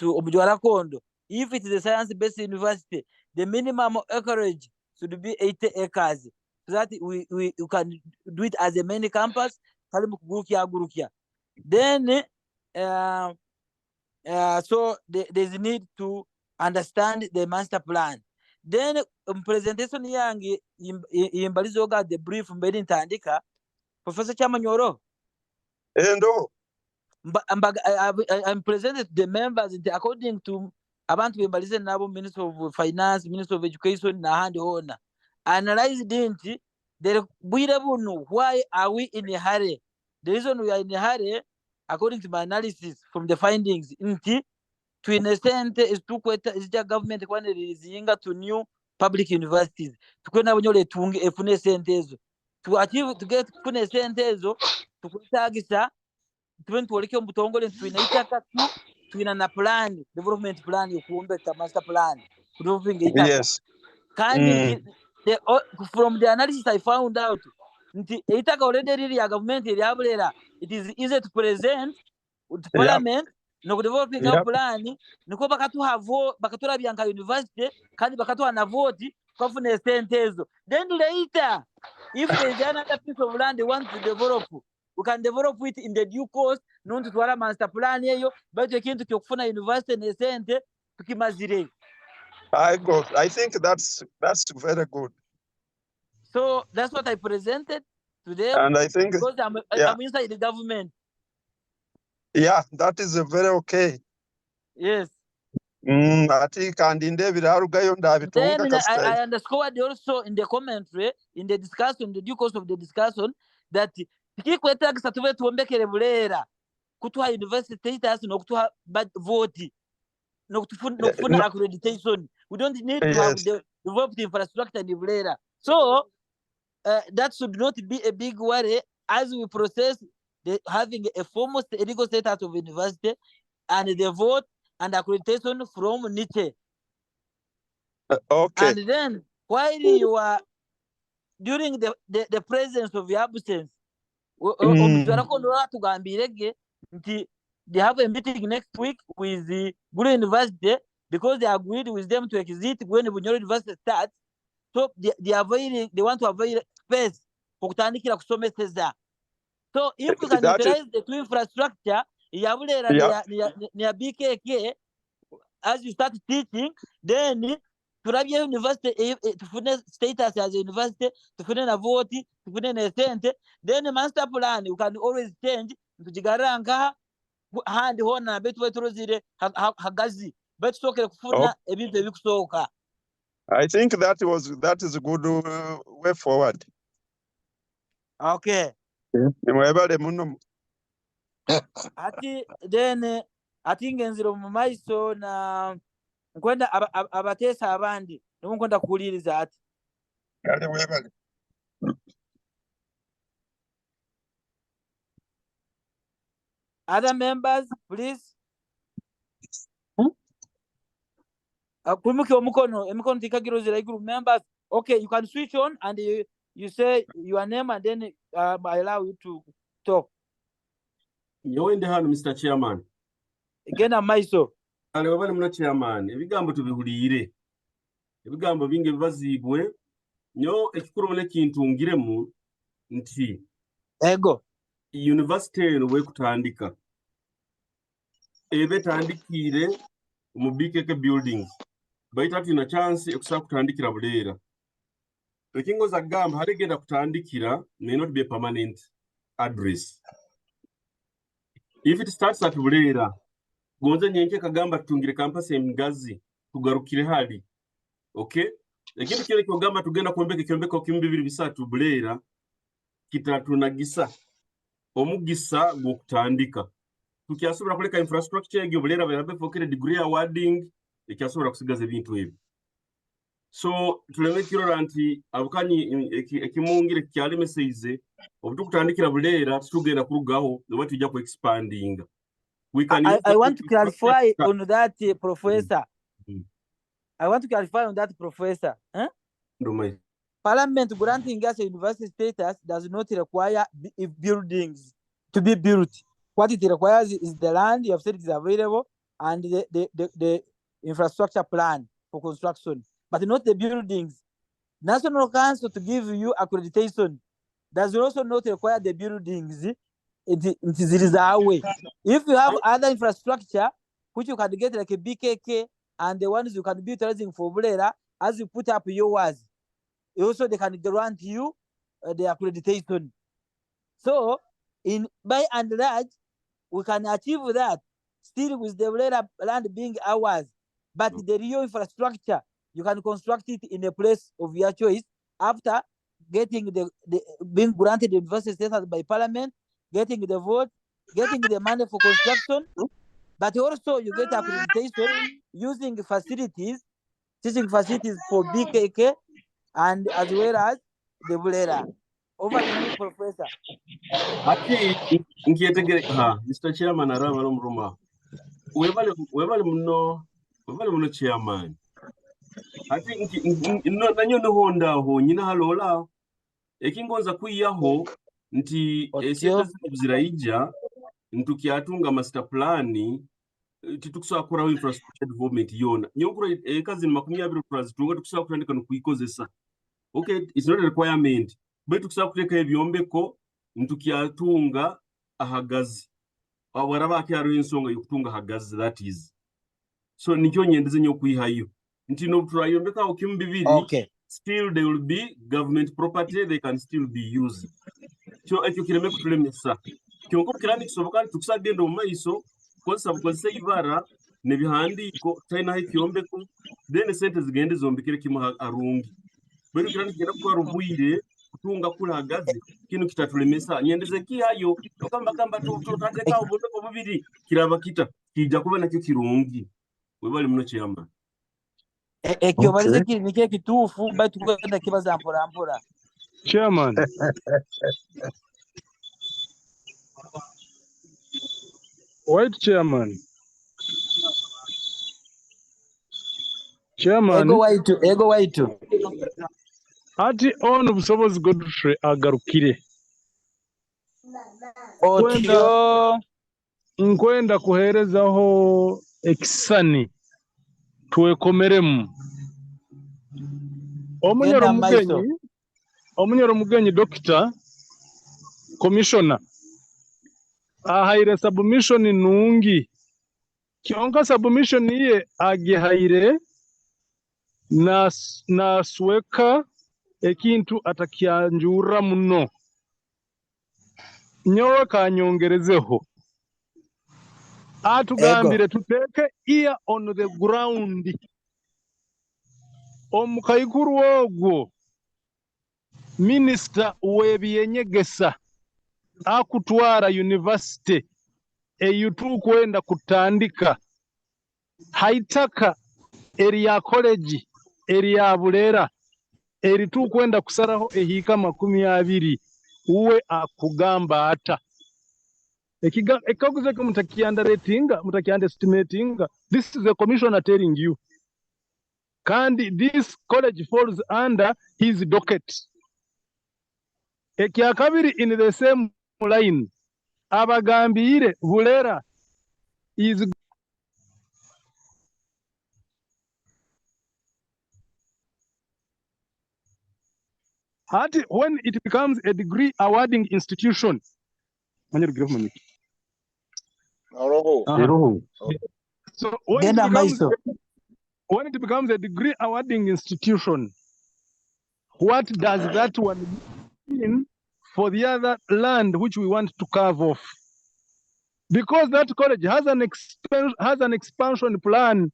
Bunyoro. If it is a science-based university, the minimum acreage should be 80 acres, so that we can do it as a main campus. Then so there's a need to understand the master plan. Then presentation yangi imbalizoga the brief mbedi ntandika Professor Chamanyoro. Endo. I'm presented the members according to abantu bembalize nabo Minister of Finance, Minister of Education na hand owner. Analyze dinti there bwire bunu, why are we in a hurry? The reason we are in a hurry, according to my analysis from the findings, to an extent is to is the government when it is to new public universities. To efune sentezo. To achieve to get fune sentezo to kutagisa 20 mutongole twinaitaka twina na plan, development plan yokuombe master plan developing itaka. Yes. From the analysis I found out itaka already really a government area, it is easy to present to parliament no developing a plan niko bakatura byanka university kandi bakatwa na vote kufune sentezo. Then later if there is another piece of land they want to develop, we can develop it in the due course, not to wala master plan yeyo, but you can't kufuna university ne sente tukimazire. I think that's very good. So that's what I presented to them, and I think because I'm inside the government. Yeah, that is very okay. Yes. I think and in David Then I underscored also in the commentary, in the discussion, the due course of the discussion, that tikikwetagisa tuve tuombekere Bulera kutuha university status no kutuha vote no kufuna accreditation. We don't need to have developed infrastructure in Bulera. So that should not be a big worry as we process having a formal legal status of university and the vote and accreditation from NITE. Okay. And then while you are during the presence of your absence, they have a meeting next week with the Bunyoro University because they agreed with them to exit when the Bunyoro University starts. So they want to avoid space for kutandikira kusomeseza. So if we can utilize the two infrastructure, near BKK, as you start teaching, then Turabia University to status as a university, to put in a vote, to put in a center, then the master plan you can always change to Jigaranga hand on a bit Hagazi, but so a bit soka. I think that is a good way forward. Okay. Ati then I think enziro mumaiso na nkwenda abatesa abandi nkwenda kuliriza ati other members please. Kumuke omukono tikagiro zira group members. Okay, you can switch on and you say your name and then I allow you to talk. You're in the hand, Mr. Chairman. Again, amaiso. Alebale muna chairman, ebigambo tubihulire. Ebigambo binge bibazibwe. Nyo ekikuru mune kintu ngiremu nti. Ego. University we kutandika. Ebe tandikire mu BKK buildings. Baita tuna chance ekusa kutandikira Bulera. Ekingo za gamba haligenda kutandikira may not be a permanent address. If it starts at Bulera, gonza nyenke kagamba tungire campus Ngazi tugarukire hali. Okay? Ekintu kile kugamba tugenda kuombeka kyombeka kimbi bibiri bisatu Bulera kitatunagisa omugisa gukutandika. Tukiasubira kuleka infrastructure egyo Bulera bayabe fokere degree awarding ikiasubira kusigaza ebintu ebi. So tuleme kirora anti abukanyi ekimungire kyalime seize obutukutandikira Bulera tugenda kurugaho no batujja ku expanding. We can I want to clarify on that, Professor. I want to clarify on that, Professor. Huh? Parliament granting us a university status does not require buildings to be built. What it requires is the land you have said is available and the infrastructure plan for construction, but not the buildings. National Council to give you accreditation does also not require the buildings. It is our way. If you have other infrastructure, which you can get like a BKK and the ones you can be utilizing for Bulera, as you put up yours, also they can grant you the accreditation. So, by and large, we can achieve that still with the Bulera land being ours, but the real infrastructure, you can construct it in a place of your choice after getting being granted the university status by Parliament, getting the vote, getting the money for construction, but also you get accreditation using facilities, teaching facilities for BKK and as well as the Bulera. Over to you, Professor. Ati Mr. Chairman araba nomruma. Webale muno chairman. Ati nanyo no honda ho nyina halola. Ekingonza kuiyaho nti esente ziraija ntukiatunga master plan titukusakuraho infrastructure development yona nyokura ekazi 20 turazitunga tukusakutandika nokuikozesa. Okay, it's not a requirement, but tukusakuteka ebyombeko ntukiatunga ahagazi waraba akyaro ensonga yokutunga hagazi, that is so nikyo nyendeze nyokuihayo nti no turayombeka okimu bibiri. Okay. Still they will be government property, they can still be used. So ekyo kireme kutulemesa kyonko kirani kisoboka tukusagenda mu maiso konsa ibara ne bihandiko taina hikyombeko then sente zigende zombekere kimu arungi bero kirani kigenda kwa rubwire kutunga kula hagazi kino kitatulemesa nyendeze kihayo okamba tutateka obombeko bubiri kiraba kita kija kuba nakyo kirungi webali muno chiyamba. Ekyo balize nike kitufu batu kwenda kibaza mpora. Chairman. White chairman. Chairman. Ego waitu. Ati ono busobozi Godfrey agarukire. Nkwenda kuherezaho ekisani twekomeremu. Omunyoro mugenyi Dr. Commissioner ahaire submission nungi kyonka submission ye agihaire na sweka ekintu atakyanjura muno nyowe kanyongerezeho atugambire tuteke ear on the ground omukaikuru ogwo Minister webyenyegesa akutwara university eyutu kwenda kutandika haitaka area college area Bulera eritu kwenda kusaraho ehika 20 uwe akugamba ata ekaguze ko mutakiandestimatinga. This is the commissioner telling you, kandi this college falls under his docket. Ekya kabiri in the same line abagambire Bulera is when it becomes a degree awarding institution. So when it becomes a degree awarding institution, what does that one mean for the other land which we want to carve off? Because that college has an expansion plan.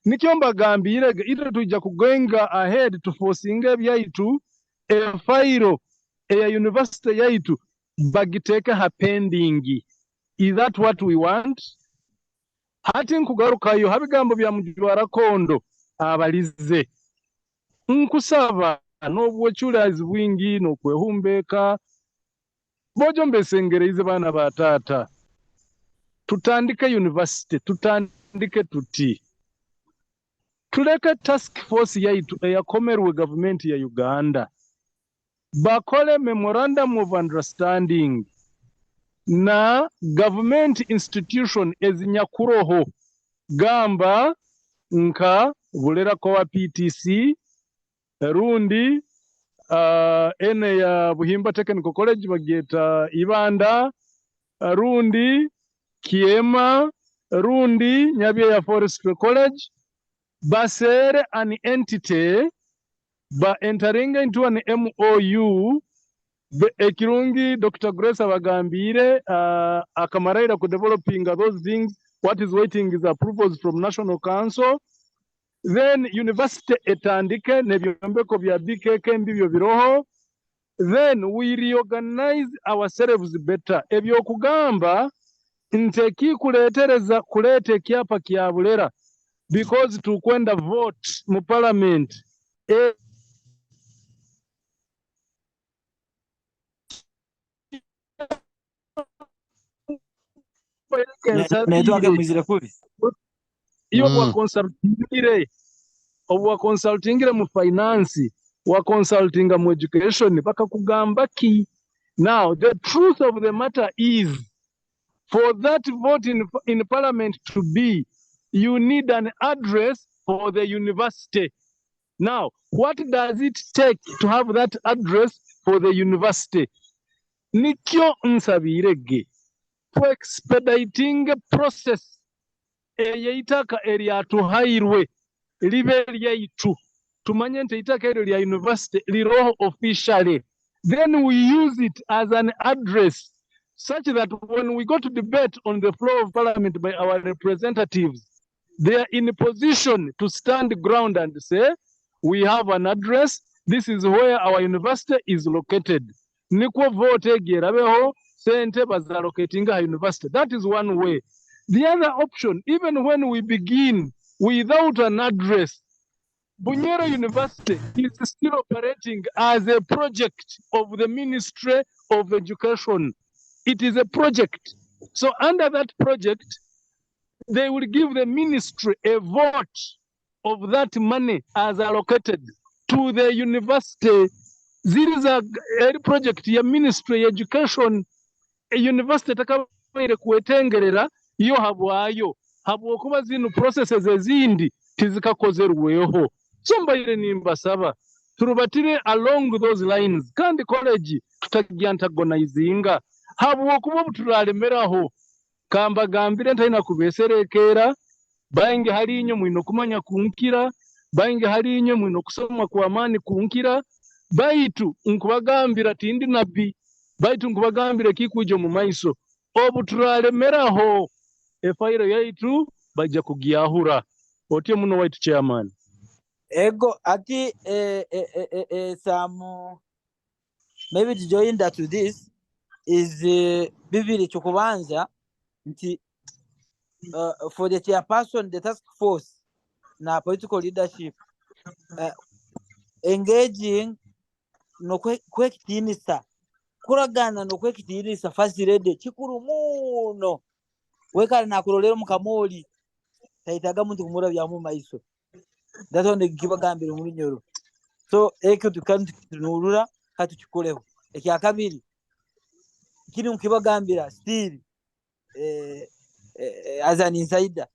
Nikyomba gambire ito tuja kugenga ahead to forcinga byaitu e fairo e university yaitu bagiteka hapendingi. Is that what we want? Hati nkugarukayo habigambo bya Mujwarakondo abalize nkusaba n'obwochulazi bwingi n'okwehumbeka bojo mbesengereze bana batata tutandike university tutandike tuti tuleke task force yaitu eyakomerwe government ya Uganda bakole memorandum of understanding na government institution ezinyakuroho gamba nka Bulera Kowa PTC rundi ene ya Buhimba Technical College bageta Ibanda rundi Kiema rundi Nyabia ya Forestry College basere an entity ba entering into an MOU ekirungi Dr. Grace abagambire akamaraira ku developing those things. What is waiting is approvals from National Council. Then university etandike nebyombeko bya BKK mbibyo biroho. Then we reorganize ourselves better. Ebyokugamba nte kuletereza kulete ekyapa kya Bulera because tukwenda vote mu parliament. Iyo wa consultingire mu finance, wa consultinga mu education, bakakugamba ki. Now the truth of the matter is, for that vote in parliament to be, you need an address for the university. Now, what does it take to have that address for the university? Nikyo nsabirege for expediting process eyitaka eryatuhairwe libe lyaitu tumanye nti itaka eryo lya university liroho officially, then we use it as an address such that when we go to debate on the floor of parliament by our representatives, they are in a position to stand ground and say, we have an address, this is where our university is located. Nikwo vote gerabeho sente bazalocating our university. That is one way. The other option, even when we begin without an address, Bunyoro University is still operating as a project of the Ministry of Education. It is a project. So under that project, they will give the ministry a vote of that money as allocated to the university. This is a project ya Ministry of Education. A university takabaire kuetengerera iyo habwayo habwokuba zino processes ezindi tizikakozerweho. So mbaire nimbasaba turubatire along those lines kandi college tutagyantagonaizinga habwokuba buturalemeraho kamba gambire ntaina kubeserekera bange hali inyo mwino kumanya kunkira bange hali inyo mwino kusoma kwa amani kunkira baitu nkubagambira tindi nabi baitu nkubagambire kikujo mu maiso obuturalemereraho efairo yaitu bajja kugiyahura otye muno white chairman ego ati some maybe to join that to this is bibiri chukubanza nti for the chairperson, the task force na political leadership engaging no kwekitinisa kuragana no kwekitinisa fasirede chikuru muno wekali na kurolero mukamoli taitaga muntu kumura bya mu maiso ndatonde kibagambira muri nyoro so eke tukantu tunurura katuchikoleho ekya kabiri kiri mukibagambira still as an insider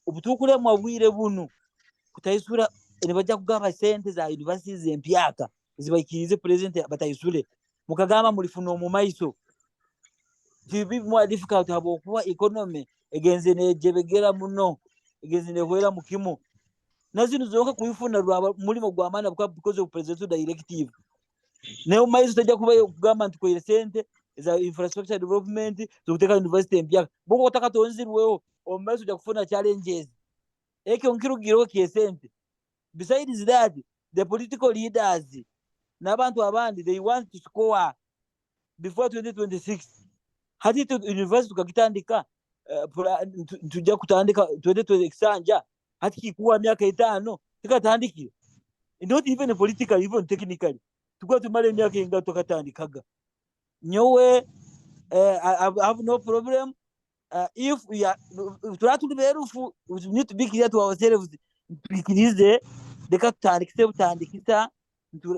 ubutukule mwabwire bunu kutayisura nibajja kugaba sente za universities empyaka zibayikirize president batayisule mukagamba muri funo mu maiso tibi more difficult habo kuba economy egenze nejebegera muno egenze nehwera mukimo nazino zonka kuyifuna rwa mulimo gwamana because of president directive ne maiso tajja kuba kugamba ntukoire sente za infrastructure development zokuteka university empyaka boko kutaka tonzirweho omaiso ja kufuna challenges eke onkirugiro kiesente. Besides that, the political leaders nabantu abandi they want to score before 2026 hati to university tukakitandika tujja kutandika 2026 sanja hati kikuwa miaka 5 tikatandikira not even politically even technically tukwa tumale miaka inga tukatandikaga nyowe I have no problem if we are try to be careful. We need to be clear to ourselves twikirize reka tutandikisa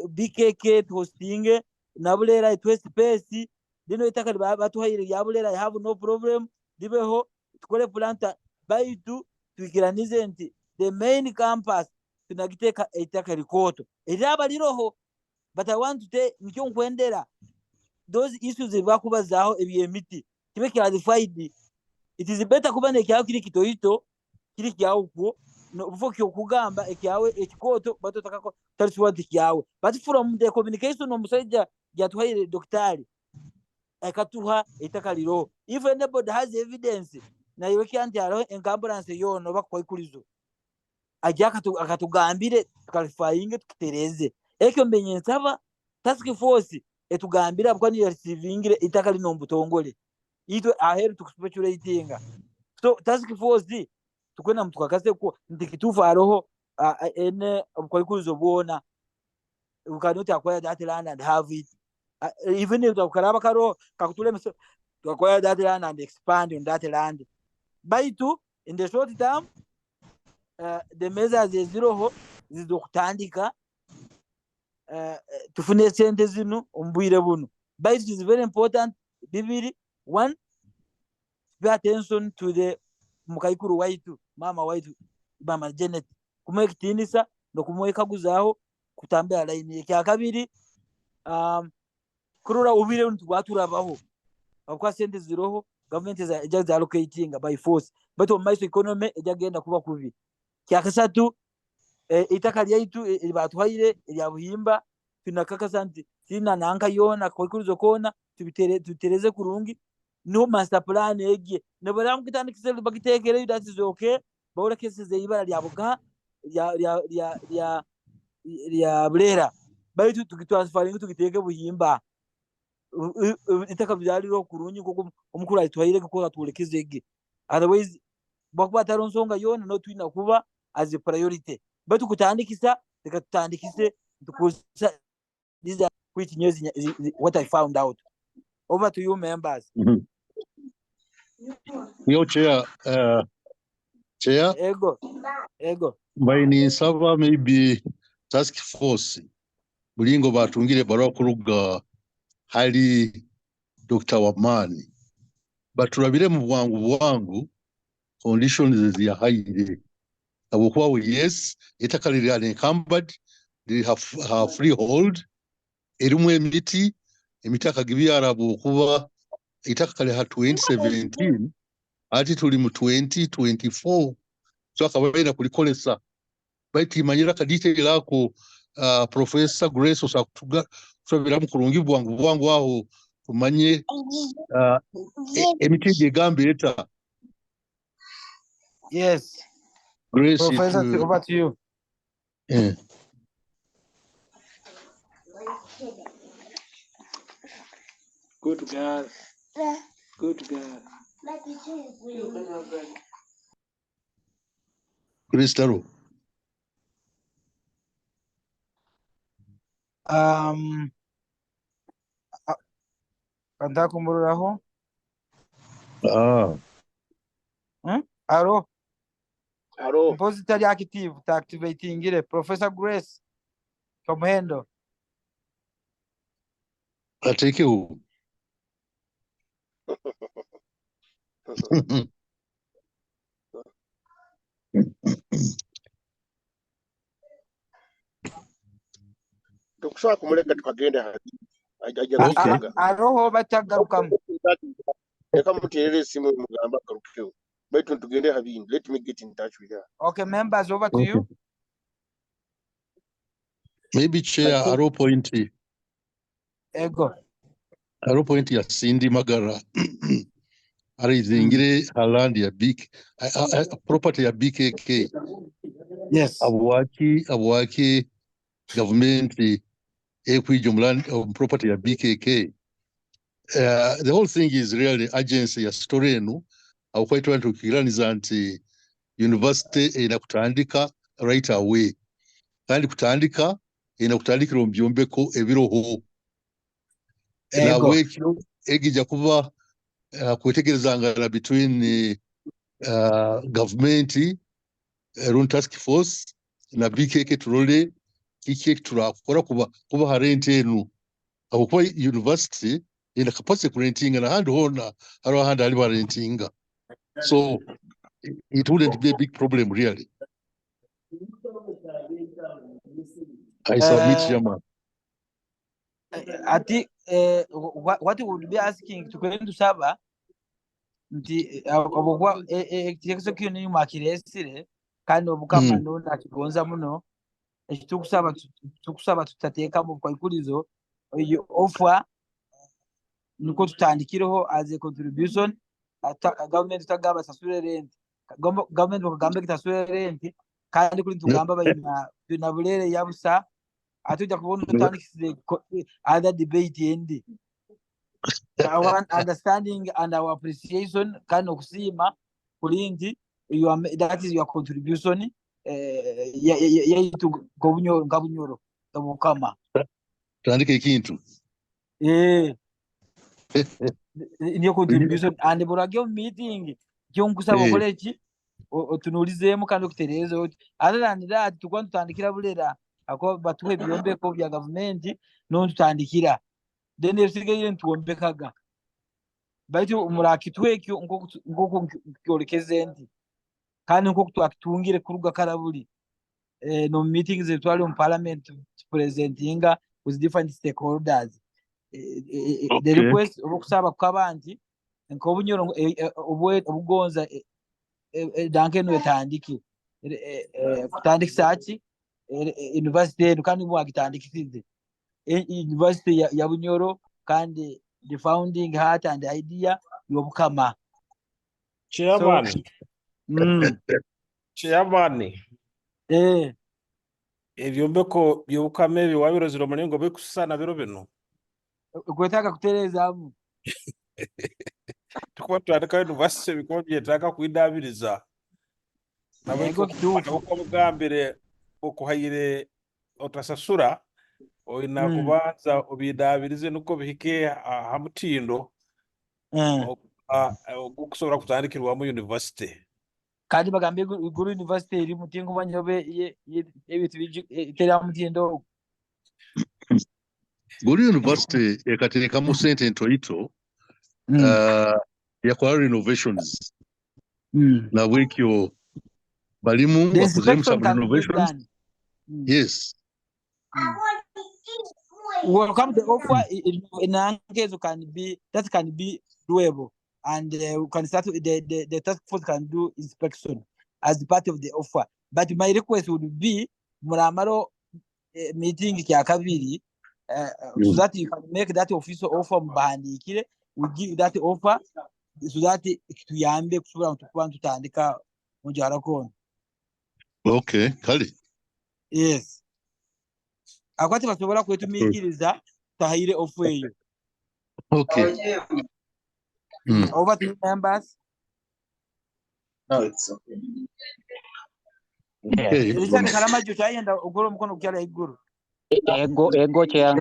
BKK hosting na Bulera itwe space dino itaka batuhaire ya Bulera I have no problem dibeho tukole planta baitu twikiranize nti the main campus tunagiteka itaka rikoto iraba liroho, but I want to say nicyo nkwendera those issues bakubazaho ebyemiti kibe clarified. It is better kubana ekyaho kiri kitoito kiri kyaho ko no bufokyo kugamba ekyawe ekikoto batotaka ko taliswati kyawe, but from the communication omusajja gyatuhaire doctor akatuha itakaliro if anybody has evidence na yoki anti aro encumbrance yono bakwaikulizo ajaka akatugambire clarifying tukitereze ekyo mbenye nsaba task force etugambira bwa ni receiving itakali no mbutongole itwe aheru tukuspeculatinga so task force tukwena mtukakase ko ndikitufa aroho ene kwaikulizo bona you cannot acquire that land and have it. Even if ukaraba karo kakutule to acquire that land and expand on that land. By two, in the short term, the measures zero zizokutandika tufune sente zinu umbwire bunu. But it is very important. Bibiri, one, pay attention to the mukaikuru waitu, mama waitu, mama Janet. Kumweka tinisa no kumweka guzaho kutambea line ya kabiri kurura ubire untu baturabaho akwa sente ziroho government za allocating by force but on my economy ejagenda kuba kubi kya kasatu itakali yaitu batwaire ya buhimba tunakaka santi sina nanka yona kwikulizo kona tubitereze kurungi no master plan ege ne baram kitandikise bagitekere that is okay bawora kese ze ibara lya buga ya Bulera baitu tukitwansfaringa tukiteke buhimba itaka byaliro kurunyi kuko omukuru ayitwaire ko atulekizege otherwise bakwa taronsonga yona no twina kuba as a priority baitu kutandikisa tukatandikise tukusa these are which news what I found out. Over to you members. Yo chair ego by ni sava maybe task force bulingo batungire barwa kuruga hali Dr. Wamani baturabire mu bwangu conditions ya haire abokuwa yes itakalira encumbered they have freehold erimwe emiti akagibyara bokuba itakale ha 2017 ati tuli mu 2024 so akabaina kulikolesa baiti manyira kadite lako Professor Grace osakutuga sobera mu kurungi bwangu aho tumanye emiti gegambe eta. Yes, Grace, Professor, over to you. Yeah. Good girl. Good girl. Kristaro. Kanta kumururaho. Aro. Compositor active to activating it. Professor Grace. Kamuhendo. Ateke u. Tukushaka kumuleka tukagenda hadi aroho batagarukamu reka muterere isimu mugamba garukeho baitu tugende habindi. Let me get in touch with her. Okay, members, over to you. Maybe chair aro point ego aro point ya Cindy Magara arizingire land ya big property ya BKK. Yes, abwaki government ekwijumla property ya BKK. The whole thing is really agency ya story enu au kwaitwa tukiraniza nti university inakutandika right away kandi kutandika inakutandikira mbyumbeko ebiroho nawe kyo egija kuba kwetegerezanga between government run task force na BKK turole kiki turakora kuba harente enu abo kwa university ina capacity renting na hand hona haro hand ali renting, so it wouldn't be a big problem really. I submit, Chairman. I think what we would be asking to go into Saba, the executive makiresire kandi obukama ndona kigonza muno tukusaba tutateka mu kwaikurizo iyo offer nuko tutandikireho as a contribution government tagaba sasure rent government bakagamba kitasure rent kandi kuri tugamba bayina bulere yabusa atujya kubona utandikise other debate end our understanding and our appreciation kind of kusima kulindi that is your contribution yaitu Bunyoro tabukama tandike ikintu niyo contribution and buragyo meeting cyo ngusaba koleji otunulizemo kandi okuterezo other than that tukwa tutandikira bulera ako batuhe byombe ko bya government no tutandikira then esigaye ntuombekaga baitu umurakitwekyo ngoko kyolekezenti kandi ngoko twakitungire kuruga karabuli no meetings etwali mu parliament presentinga with different stakeholders the request okusaba kwabandi nko Bunyoro obugonza danke no etandiki kutandikisa ati university kandi bwagitandikisize university ya Bunyoro kandi the founding heart and idea yobukama. Chairman. Chairman. Ebyombeko byobukama ebi wabirozira omulingo bikusana biro bino kwetaka kuterezamu tukwa twandika university biko byetaka kuidabiriza nabwo okubugambire okuhayire otasasura oina kubanza obidabirize nuko bihike hamutindo okusobora kutandikirwa mu university kandi bagambe iguru university iri mutingo banyobe ebitu bitera mutindo Guru University ekatereka mu sente ntoito yakora renovations na wekyo balimu bakuzemu sub renovations. Yes. Welcome the offer in Angezo can be doable, and we can start the task force can do inspection as part of the offer. But my request would be muramaro meeting kya kabiri so that you can make that official offer mbandikire, we give that offer so that tuyambe kusubira tukwantu tandika mujara kono. Okay, kali. Yes. Akwati basobora kwetumikiriza tahire offer eyo. Okay. Over to members. No, it's okay. Richard Karama jutayenda ugoro mkono ukiala iguru. Ego chair,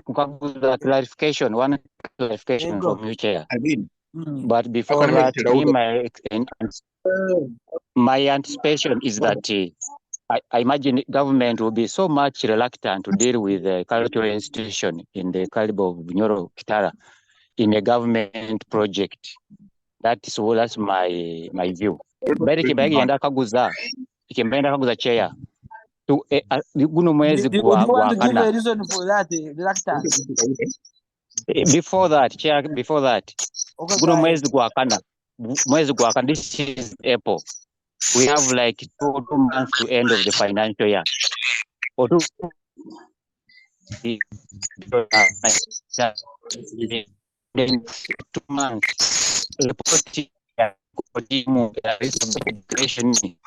clarification, one clarification from you, chair. But before that, my anticipation is that I imagine government will be so much reluctant to deal with the cultural institution in the caliber of Bunyoro Kitara in a government project. That's my view. But ikimbaenda kaguza chair. Guno mwezi kwa kana. A reason for that reluctance. Before that, chair, before that. Guno mwezi kwa kana. This is April. We have like 2 months to end of the financial year. Or 2 months.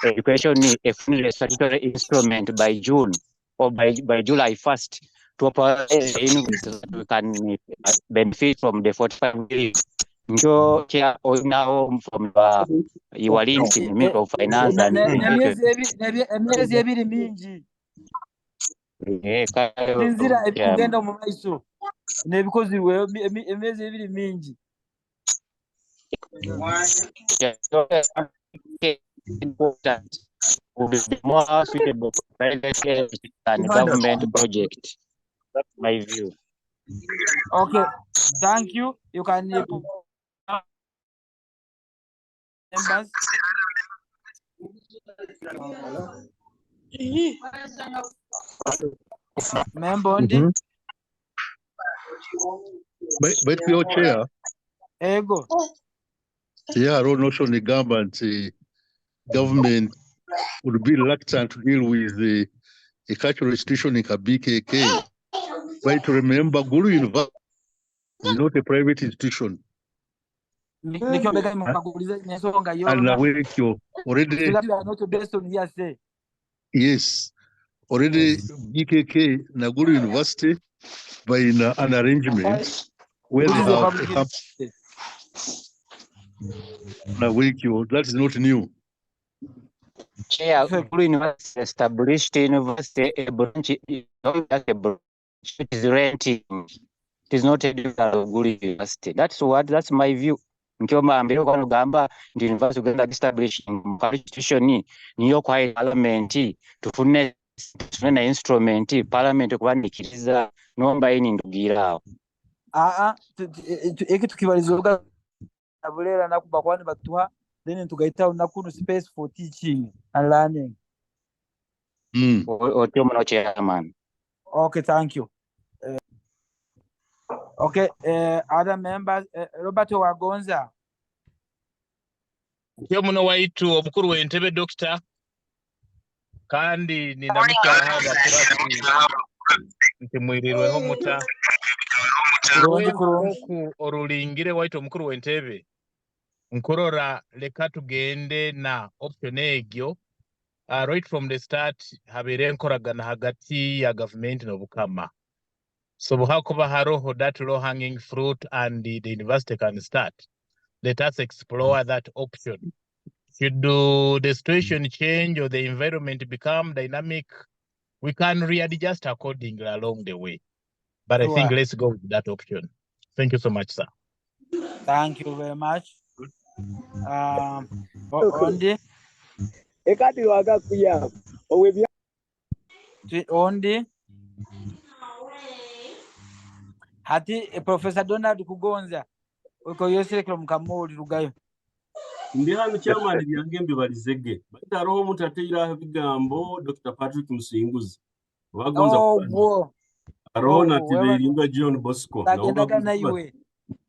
Education a fully statutory instrument by June or by July 1st to operate the university we can benefit from the 45 days. So now from your links in the Ministry of Finance and emyezi ebiri mingi sinzira ebikugenda mu maiso nebikozirwe emyezi ebiri mingi. Important will be more suitable for private than government project. That's my view. Okay, thank you. You can put members. Member, But your chair. Ego. Yeah, I don't know the government would be reluctant to deal with a cultural institution in BKK. But remember, Guru University is not a private institution. And already, not based on hearsay. yes, already BKK Naguru University by an arrangement where they have a campus. That is not new. Chair, Guru University established university a branch, it is renting. It is not a Guru University. That's my view. Nkioma mbere kwa nugamba ndi university ugenda establish institution niyo kwa parliament tufune na instrument parliament kubandikiriza nomba ini ndugirawo eki tukibalizoga abulera nakuba kwani batuha then tugaita nakunu space for teaching and learning. Chairman. Okay, thank you. Okay, other members, Robert Wagonza. Muno waitu omukuru w'entebe Dr. kandi ninamutwala haba nti mwirirweho muta oku orulingire waitu omukuru w'entebe nkurora leka tugende na option egyo right from the start habere enkoragana hagati ya government n'obukama. So hakuba haroho that low hanging fruit and the university can start. Let us explore that option. Should the situation change or the environment become dynamic, we can readjust accordingly along the way. But I think let's go with that option. Thank you so much, sir. Thank you very much. Ondi. Ondi. Hati Professor Donald Kugonza uko yosekero mukamuli rugayo ndi hano chairman byangembe balizege bataroho mutateira bigambo Dr. Patrick Musinguzi wagonza arona tiberimba John Bosco na iwe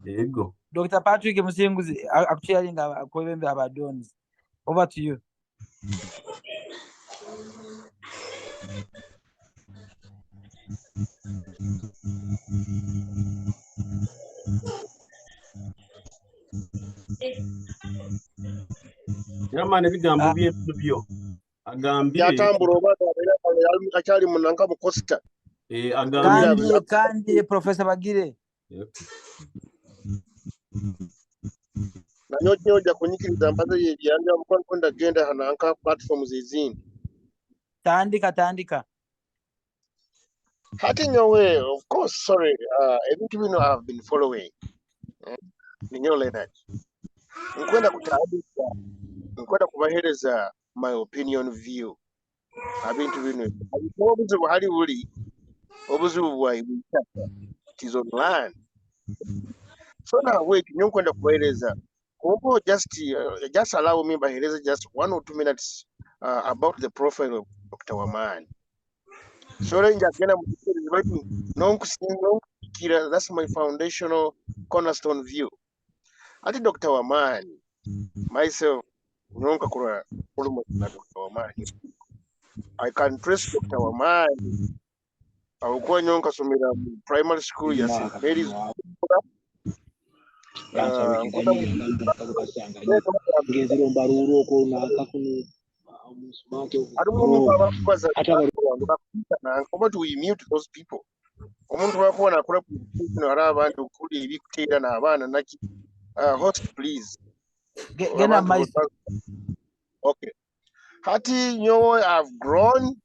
yego Dr. Patrick Musinguzi akuchalinga akwebembe abadoni. Over to you. Chairman bigambo byo agambye yatambura obata akali munanka mu Costa kandi Professor Bagire nanyo ojja kunyikiriza mbaze yebyanja mukwanda genda hananka platforms ezindi tandika hati nyowe of course sorry ebintu bino I've been following ninyo Leonard nkwenda kubahereza my opinion view abintu bino obuzibu hali buli obuzibu bwa it is online so now wait nyo nkwenda kubahereza just allow me bahereza just 1 or 2 minutes about the profile of Dr. Wamani. So that's my foundational cornerstone view. Ati Dr. Wamani, myself, Dr. Wamani. I can trace Dr. Wamani. I will go nyonka sumira primary school ya St. Mary's. How do we mute those people? Host, please. Okay. Hati nyo I've grown.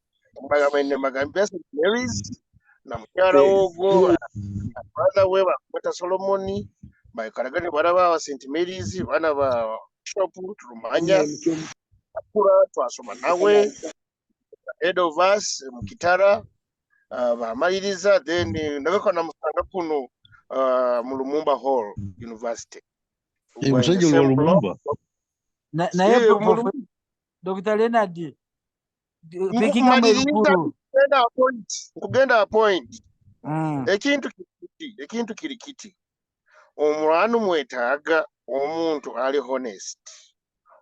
St. Mary's. Namukyala ogo. Brother Weber, Mata Solomoni. By Karagani Baraba, St. Mary's, one of our shop, Rumanya. twasoma nawe head of us mukitara bamaliriza then nabeko namusanga kuno mu Lumumba Hall University. Musajja wa Lumumba. Naye Dr. Leonard picking up kugenda point ekintu kirikiti omulwana mwetaaga omuntu ali honest,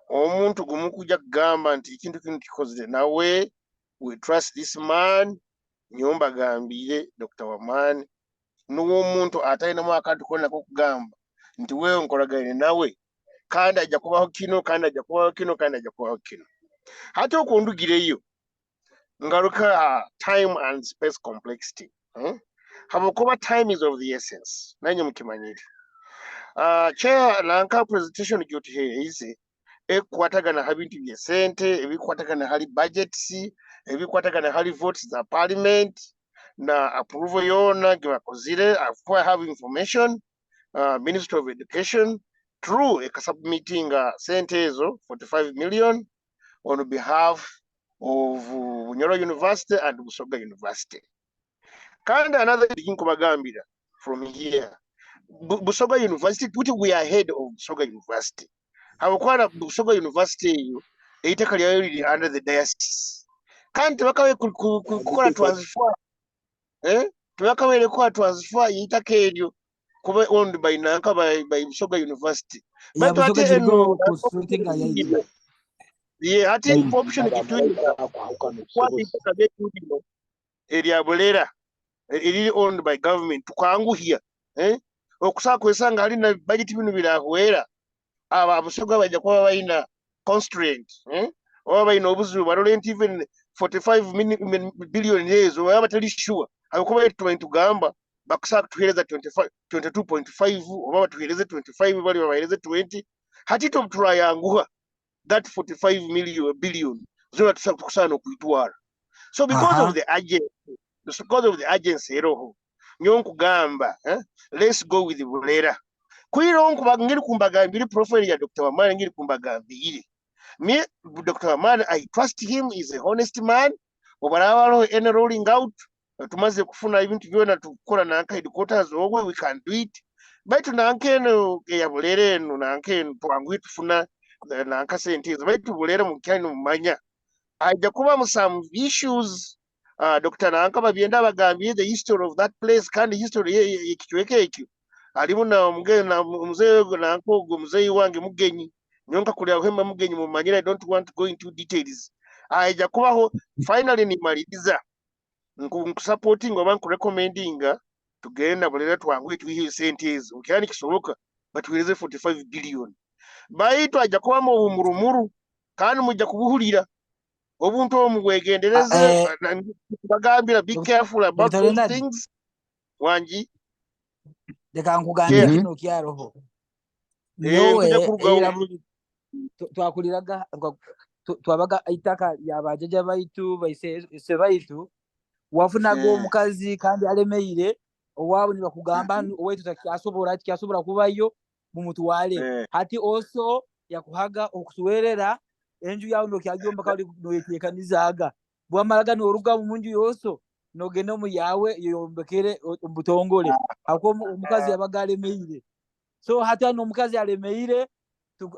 omuntu gumukuja kugamba nti ekintu kino kikozere nawe, we trust this man. Nyumba gambire Dr. Wamani nuwo omuntu atalinamu akantu konna kokugamba nti wewe nkolagane nawe kandi ajja kubaho kino kandi ajja kubaho kino kandi ajja kubaho kino. Hata okundugireyo ngaruka time and space complexity. Habakuba time is of the essence. Nanye mukimanyiri. Chair nanka presentation gyoti heize ekwatagana habintu bya sente, ebikwatagana hali budgets, ebikwatagana hali votes za parliament na approval yona gibakozire. I have information Ministry of Education through a submitting sente ezo 45 million on behalf of Bunyoro University and Busoga University. Kandi another thing kubagambira from here, Busoga University, we are ahead of Busoga University. Habukwana Busoga University eitaka lyali under the diocese. Kandi bakawe kukola transfer tubakawele kwa transfer yitaka elyo kuba owned by nanka by Busoga University. Yeah, But Busoga Jirgo consulting ayidi. Yeah, ati option kituyira kwa itaka betu area Bulera eri owned by government tukwanguhia okusaka kwesanga ali na budget binu birahwera aba Busoga bajja kuba bayina constraint oba bayina obuzibu barolent even 45 billion years oba batali sure abakuba etumanyi tugamba bakusaka tuhereza 22.5 oba batuhereze 25 bali bahereze 20 hatito mturayanguha that 45 billion zona tukusana okuitwara. So because of the agency eroho nyonku gamba let's go with the Bulera kuiro ngiri kumbagambiri profile ya Dr. Wamani ngiri kumbagambiri me Dr. Wamani I trust him, is a honest man. Obarawalo ene rolling out tumaze kufuna ibintu byona tukora nanka headquarters ogwe we can do it baitu nanke no ya Bulera no nanke twangu tufuna nanka sente baitu Bulera mukyani mumanya ajja kuba mu some issues. Dr. Nanka babyenda bagambye the history of that place kandi history yekichweke ekyo alimu na mugena muzee nanko go muzee wange mugenyi nyonka kulya hema mugenyi mumanyira. I don't want to go into details. Ajja kubaho finally ni maliza supporting obanku recommending tugenda Bulera twangu tuhiye sentes ukyani kisoboka but we 45 billion baitu ajja kuba mu umurumuru kandi mujja kubuhulira obuntu omugwegendereze bagambira be careful about those things. Wanji leka nkugambira kino kyaroho nyowe twakuliraga twabaga itaka yabajaja baitu baise baitu wafunaga omukazi kandi alemeire owabo ni bakugamba owaitu takyasobora kubayo mumutwale hati also yakuhaga okusuwerera enju yawe nokyagomba kali noyetekanizaga bwamalaga noruga munju yoso nogenda mu yawe yombekere mbutongole hako omukazi yabaga alemeire. So hata no mukazi alemeire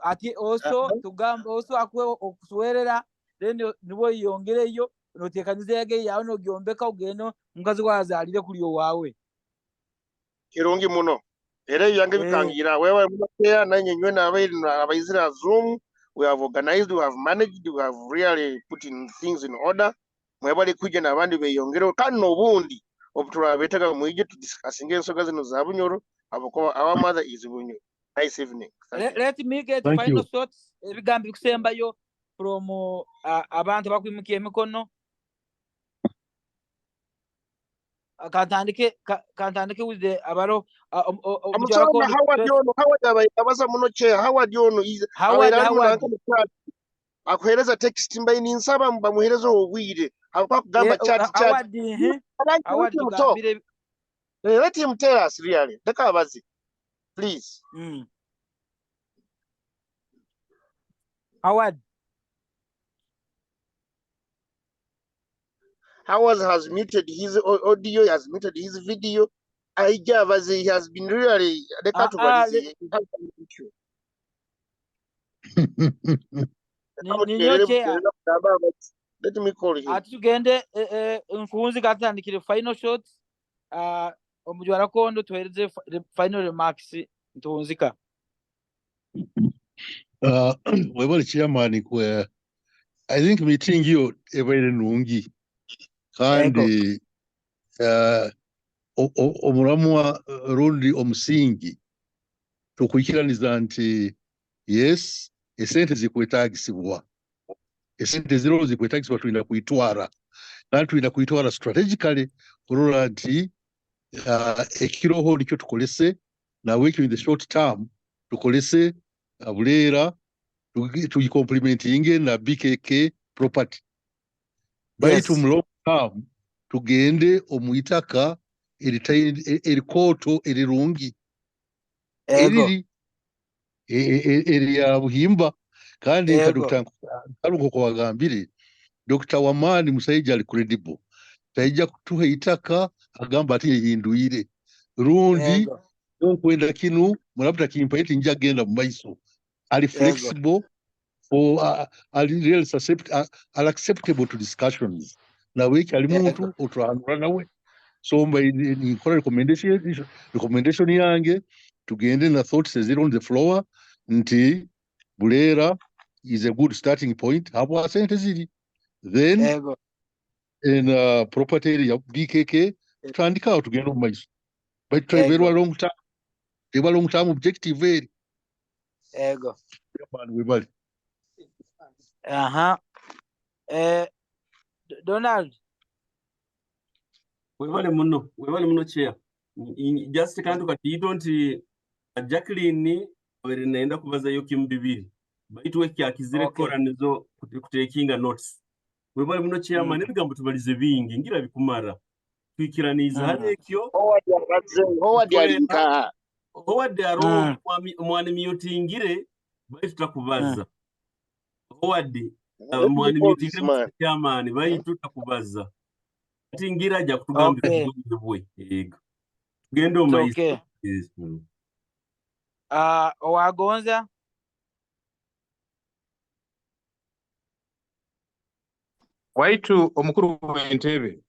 ati also tugamba also akwe okusuwerera then nibo yongereyo notekanizege yawe nogyombeka ugeno mukazi wazalire kuli wawe kirungi muno era yange bikangira wewe muteya nanye nywe abayizira Zoom. We have organized, we have managed, we have really put in things in order. Mwebali kuja na abandi beyongero kandi nobundi obutula betaka mwije to discussing ensoga zino za Bunyoro abako our mother is Bunyoro. Nice evening. Let me get final thoughts ebigambi kusemba yo from abantu bakwimukiye emikono kantandike with the abaro Howard yono is akuhereza text mbaye ni nsaba bamuhereza obwire akugamba chat let him tell us really takabazi please. Howard Howard has muted his audio, he has muted his video. He has been really the let me call him. Atugende Nkunzi katandikire final shots. Omujwarakondo tuhereze final remarks Ntunzika. Webale chairman kwe I think meeting you ebere nungi kandi omuramwa rundi omusingi tukwikiraniza nti yes esente zikwetagisibwa esente ziro zikwetagisibwa tulina kuitwara kandi tulina kuitwara strategically kurora nti ekiroho nikyo tukolese nawe ekyo in the short term tukolese Bulera tugicomplementinge na BKK property baitu mu long term tugende omuitaka erikoto erirungi eriri ya buhimba kandi nka Dr. Kalungo ko wagambire Dr. Wamani Musaija ali credible taija kutuha itaka agamba ati yinduire rundi kwenda kinu mulabuta kimpaiti njagenda mu maiso ali flexible for really acceptable to discussions na wiki ali muntu otwanura nawe so in recommendation yange tugende na thoughts zero on the floor nti Bulera is a good starting point hapo asente ziri then in property area BKK tandika tugenda mu maiso but try very long term objective very webale Donald webale muno chair just kantu katito nti Jacqueline were naenda kubazayo kim bibiri baitu weki akizire kora nizo kutekinga notes webale muno chairman ebigambo tubalize bingi ngira bikumara twikiraniza halekyo Howard aro mwani mutingire baitu takubaza Howard mwani mutingire chairman baitu takubaza ati ngira aja kutugambira bwe yego gendo maisi Owagonza waitu omukuru w'entebe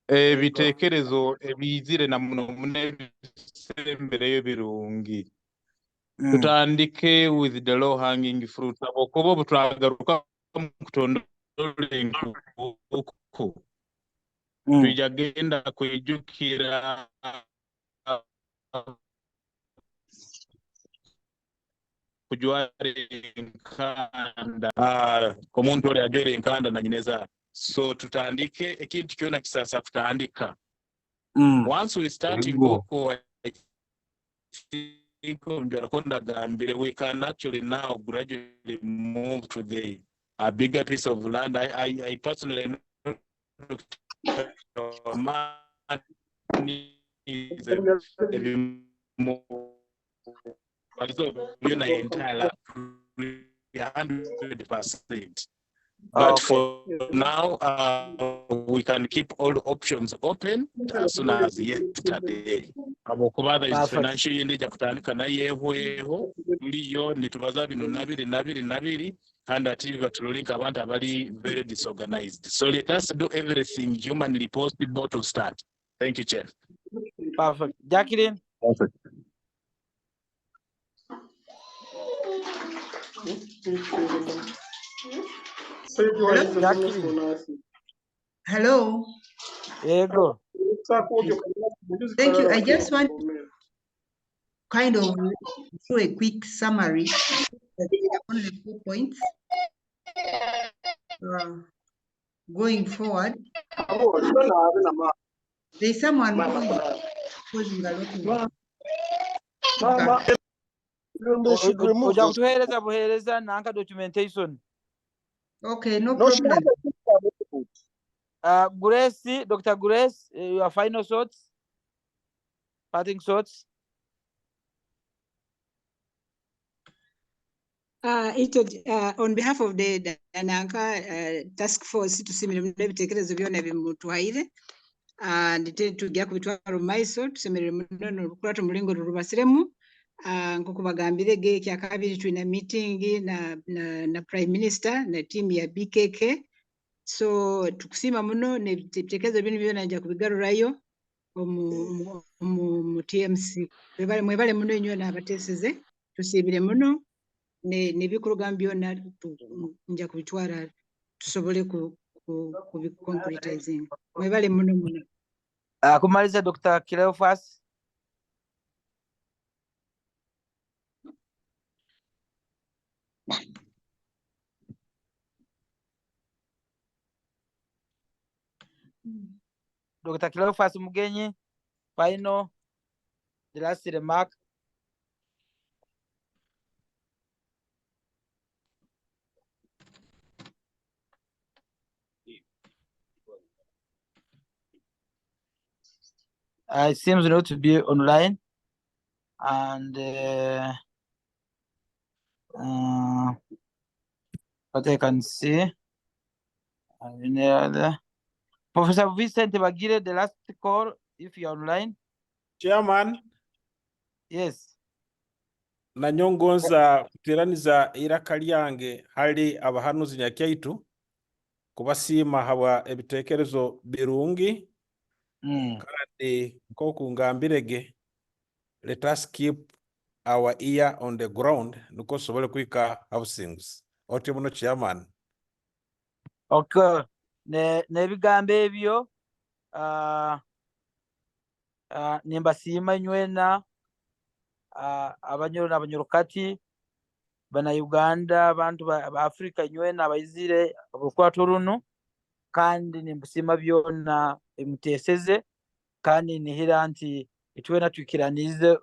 ebitekerezo ebizire na muno munebisembereyo birungi tutandike with the low hanging fruit abokobo butwagaruka mu kutondole nkuku tujagenda kwijukira kujware nkanda omuntu oli agere nkanda na nyineza so tutandike ekintu kyona kisasa tutandika once we start ngoko Mjwarakonda gambire we can actually now gradually move to the a bigger piece of land. I personally know money is a more entire 100%. But for now, we can keep all the options open as soon as yesterday. Abokubada is financial year jakutandika na yeho liyo nitubaza bino nabiri and achieve batulink abantu abali very disorganized. So let us do everything humanly possible to start. Thank you, Chair. Perfect. Jacqueline. Perfect. Hello. Ego. Thank you. I just want to kind of do a quick summary. Only 4 points. Going forward, there's someone who is posing a lot of buhereza nanka documentation. Okay, no problem. Grace, Dr. Grace, your final thoughts? Parting thoughts? On behalf of the Dananka task force tusimire muno ebitekerezo byona bimutuhaire and tujja kubitwala mumaiso tusemerere muno n'olukula tumulingo lulubasiremu nk'okubagambire ge ekyakabiri tulina meeting na prime minister na team ya BKK so tukusiima muno n'ebitekerezo bino byona nja kubigarurayo mu TMC mwebale muno inywena abateeseze tusiibire muno n'ebikorwa byonna nja kubitwala tusobole kubiconcretizing mwebale muno. Kumaliza Dr. Cleophas. Dr. Cleophas Mugenyi, final, the last remark. It seems not to be online, and what I can see, Professor Vincent Bagire, the last call, if you're online. Chairman. Yes. Nanyongonza kuteraniza iraka lyange hali abahanuzi nyakyaitu kubasiima hawa ebitekerezo birungi kandi nk'okungambirege let us keep our ear on the ground nuko sobole kwika housings oti muno chairman. Okay, n'ebigambo ebyo nimbasiima nywena abanyoro n'abanyarukati bana Uganda abantu ba Africa nywena abayizire obukwata orunu kandi nimbusiima byona emuteeseze kandi nihira nti itwena twikiranize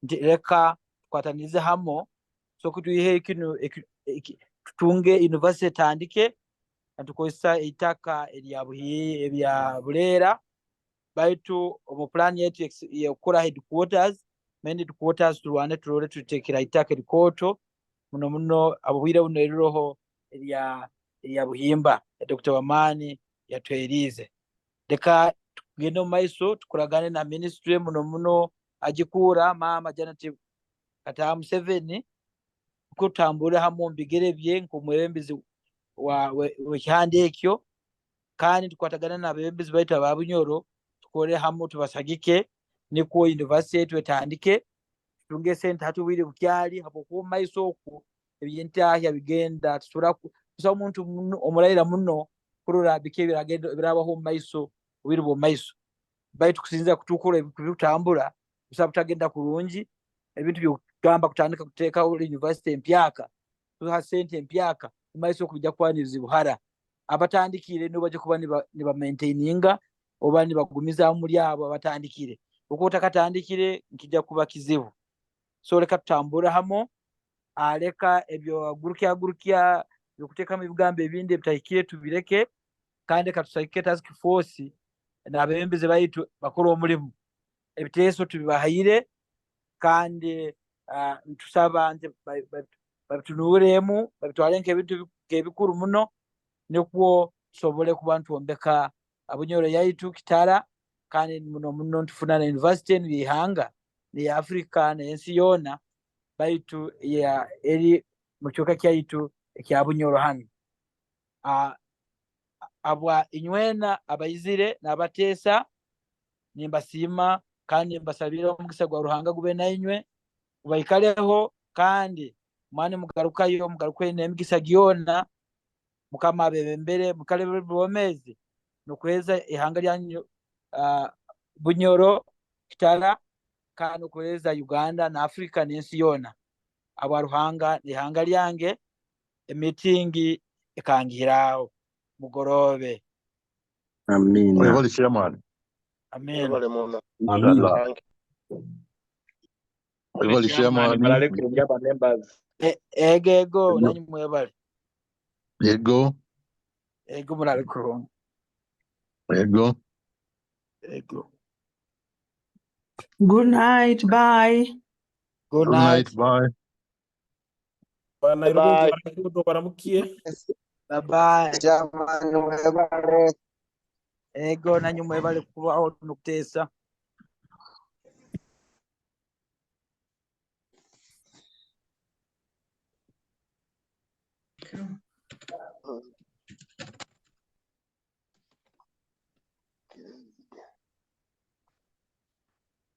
nti reka tukwatanize hamo so kutuihe kino tutunge university tandike natukozesa eitaka erya Bulera baitu omu plan yetu yokukora headquarters main headquarters tulwane tulore tutekera itaka erikoto muno abuhire buno eriroho erya Buhimba Dr. Wamani yatwerize deka tugende mu maiso tukuragane na ministry muno agikura mama Janet Kataha Museveni kutambura hamwe mbigere bye nkumwebembezi wekihande ekyo kandi tukwatagana n'abebembezi baitu aba Bunyoro tukore hamwe tubasagike niko university yetu etandike tutunge sente hatubwire bukyali hapo ku maiso oku ebyentahya bigenda tusura kusa omuntu omulaira muno kurura bike biragenda birabaho mu maiso ubiri bo maiso baitu kusinza kutukura ebitambura bisaba kutagenda kurungi ebintu byogamba kutandika kuteeka university empyaka tuha sente empyaka maiso kujja kwaniza buhara abatandikire no baje kuba ni ba maintaininga oba ni bagumiza muri abo abatandikire uko utakatandikire nkijja kuba kizibu so leka tutambura hamo aleka ebyo gurukya byokuteeka mu bigambo ebindi bitahikire tubireke kandi katusakike task force n'abembeze baitu bakora omulimu ebiteeso tubibahayire kandi tusaba nti babitunuremu babitwale nk'ebintu ebikuru muno nikwo tusobole kuba ntuwombeka Bunyoro yaitu kitara kandi muno ntufuna na university n'ihanga ni Africa n'ensi yona baitu ya eri mu kyoka kyaitu ekya Bunyoro hano abwa inywena abayizire n'abateesa nimbasiima kandi mbasabira omugisa gwa Ruhanga gube nainywe ubaikaleho kandi mwana mugarukayo mugarukwe n'emigisa gyona mukama abebembere mukale bomezi nokuweza ihanga lyanyu Bunyoro kitara kandi okuweza Uganda na Africa n'ensi yona aba Ruhanga ihanga lyange meeting ekangirawo mugorobe. Amina. Wali chairman. Amen. Wali chairman. Ego nanyi mwebale. Ego mulale kurungi. Ego. Good night, bye. Good night, bye. Nairobi baramukiye. Bye. Jamani mwebale. Ego nanyu mwebale kubaho nokutesa.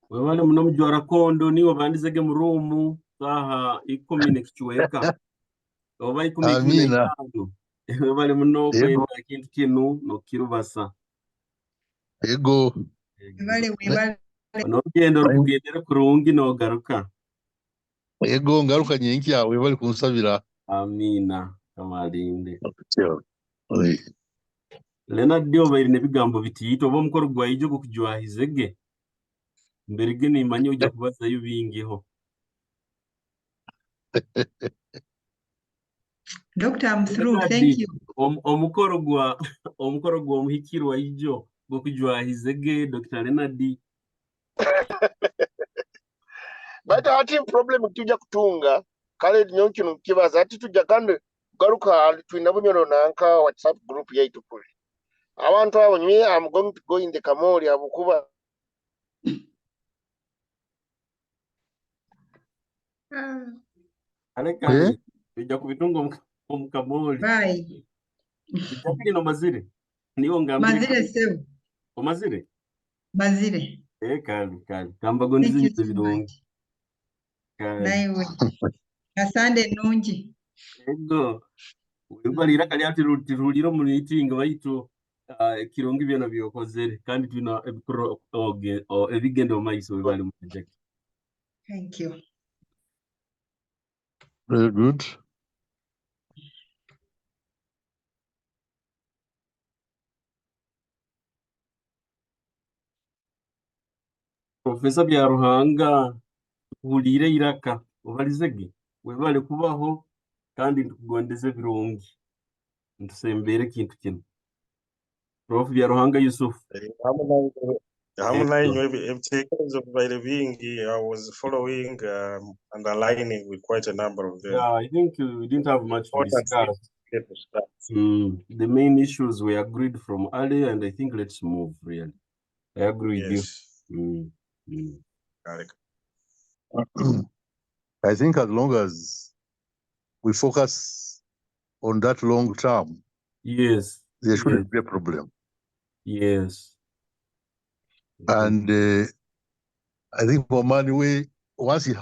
Wewale muno Mujwarakondo niwo bandizege mu room saha 10 nekichweka oba 10 wewale muno kwenda kintu kinu nokirubasa ego Mwebale. onogenda okugendera kurungi nogaruka ego ngaruka nyenki yawe bali kunsabira. Amina kamalinde Oi. Lena dio bairi nebigambo bitiyito oba omukoro gwaijo gukujwahizege mbere gene imanye ujya kubaza yubingiho Doctor, I'm through. Thank you. omukoro gwa omuhikiro waijo gukujwahizege Dr. Leonard But ati problem tujja kutunga kale nyo kino kibaza ati tujja kandi garuka twina Bunyoro nanka WhatsApp group yaitu kule abantu abo nywe am going to go in the Kamori abukuba kale tujja kubitunga omukamoli bye Itakini no mazire niyo ngambire mazire sebu omazire mazire kali kambago ndizinyize birungi naiwe asande nungi ego webalira kali ati ruliro mu meeting bayito kirongi byona byokozere kandi tuna ebikoro ebigendo maiso bibali mu project. Thank you. Very good. Professor Byaruhanga hulire iraka ubalizege webale kubaho kandi ndukugondeze birungi ntusembere kintu kino Prof Byaruhanga Yusuf I was following and aligning with quite a number of them. Yeah, I think we didn't have much to discuss. The main issues were agreed from earlier, and I think let's move really. I agree with you. I think as long as we focus on that long term, yes, there shouldn't be a problem. Yes. And I think for money way once you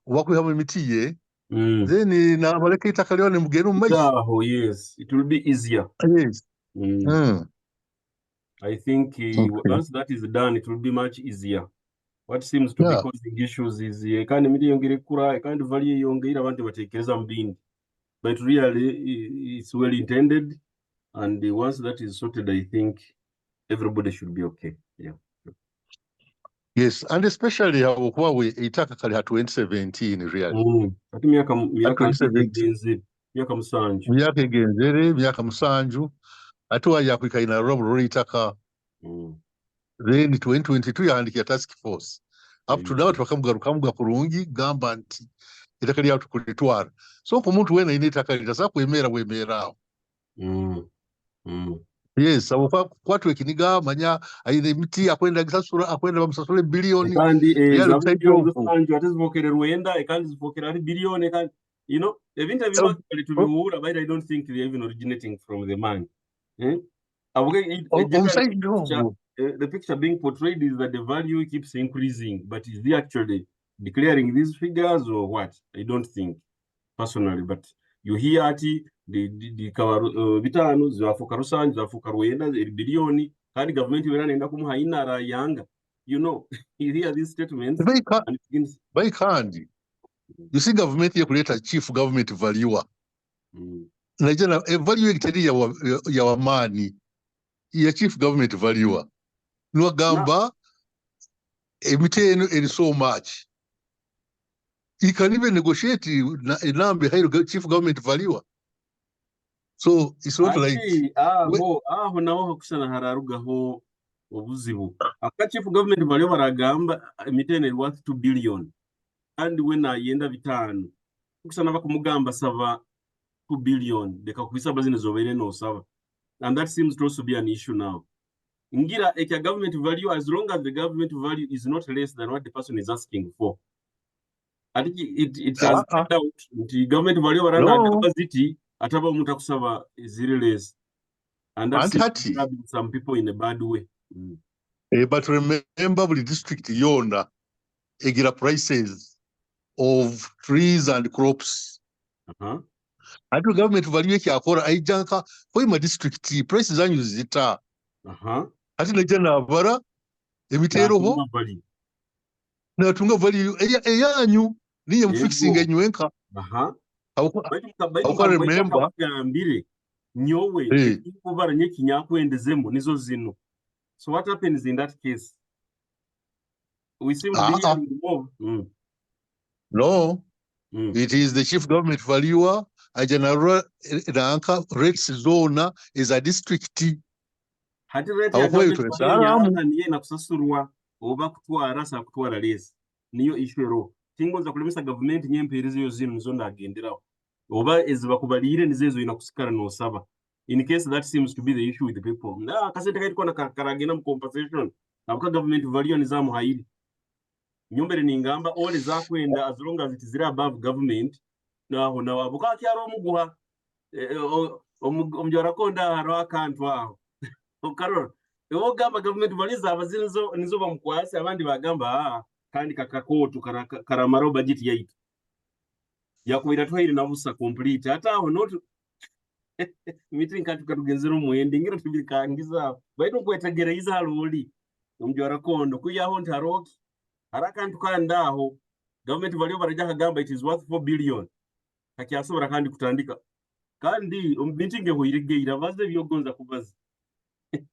work with MTA, then in yes, it will be easier. Yes. I think once that is done, it will be much easier. What seems to be causing issues is kind of value yongera abantu batekereza mbindi. But really it's well intended, and once that is sorted, I think everybody should be okay. Yeah. Yes, and especially how we itaka kali 2017 really. Ati miaka igenzere miaka musanju atuwa yakwikaina robo itaka then 2022 yahandikia task force up to now twakamugaruka kurungi gamba nti itaka lya tukulitwara so ku muntu wena ine itaka litasa kwemera yes abo kwatu ekiniga manya aine miti akwenda gisasura akwenda bamusasule bilioni kandi zabusanju atezivokere Rwanda kandi zivokera ari bilioni kandi you know ebintu biba tubihura but I don't think they even originating from the man. The picture being portrayed is that the value keeps increasing, but is he actually declaring these figures or what? I don't think personally, but you hear ati the bitanu zafuka rusange zafuka Rwanda bilioni kandi government iranenda kumuha inara yanga, you know. You hear these statements by kandi you see government ya kuleta chief government valuer najana evaluate ya wamani ya chief government valuer no gamba emiteno in so much he can even negotiate inambe high chief government valuer. So it's not like aho naho kusana hararugaho obuzibu aka chief government valuer baragamba emiteno worth 2 billion and when ayenda bitanu kusana bakumugamba sava 2 billion dekakubisaba zino zobeire no sava, and that seems to also be an issue now. Ngira a government value, as long as the government value is not less than what the person is asking for. I think it has turned out the government value around capacity ataba muta kusava is really less, and that seems to be rubbing some people in a bad way. But remember, the district yonder egira prices of trees and crops. And the government value kyakora aijanka for my district prices anyu zita. Ati najana bara emitero ho na tunga value eyanyu niye mfixing enywenka. How remember nyowe ekuvara nye kinyakwendezemo nizo zino. So what happens in that case? We seem to be hearing more. No, it is the chief government valuer. A general ranka rates zone is a district. Hati rate ya government valuer niye na kusasurwa oba kutwara sa kutwara lesi. Niyo issue ro. Tingo za kulemesa government nye mperizi yo zinu nizonda agendera. Oba eziba kubalire nizezo inakusikara no saba. In case that seems to be the issue with the people. Na kasete kaiti kwa na karagina compensation. Na buka government value nizamu haidi. Nyombere ningamba all za kwenda as long as it is above government. Na wabuka kiaro muguha. Omjora konda haro akantu aho. Okarora. Ewo gamba government value zaba nizo bamkwasi abandi bagamba kandi kakakotu karamaro budget yaitu. Yakubira twahiri na busa complete. Hata aho not meeting katugenzero muende ngira tubikangiza baito kwetegereza loli omjora kondo kuyaho ntaroki harakantu kandaho government value baraja kagamba it is worth 4 billion hakyasobora kandi kutandika kandi meeting ehoiregeira baze byogonza kubaza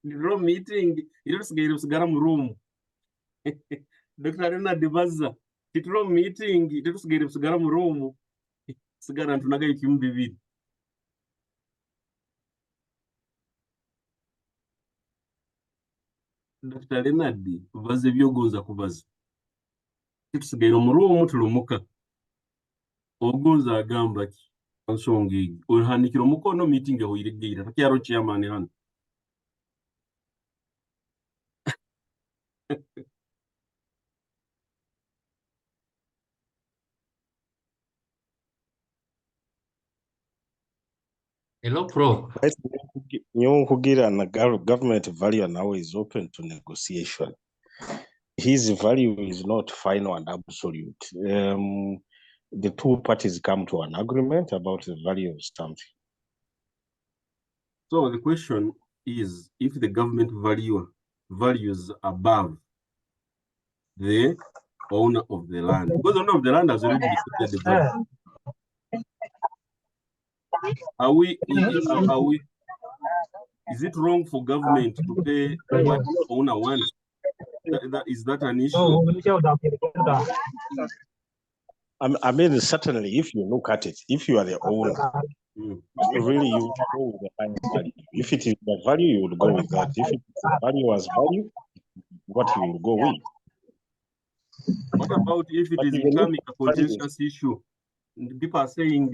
ro meeting iro sigara mu room Dr. Rena Dibaza titro meeting iro sigara mu room sigara ntunaga ikimbibiri. Dr. Renard baze byogonza kubaza kitusigaira mu room tulumuka ogonza agamba ki ansongi ohanikiro mukono meeting ehoiregeira takyaro chairman hano. Hello, Pro. New Hugira and government value now is open to negotiation. His value is not final and absolute. The two parties come to an agreement about the value of something. So the question is, if the government values above the owner of the land, because the owner of the land has already declared the value. Is it wrong for government to pay what the owner wants? Is that an issue? I mean, certainly, if you look at it, if you are the owner, really you would go with the higher value. If it is the value, you would go with that. If it is the value as value, what you will go with. What about if it is becoming a contentious issue? People are saying,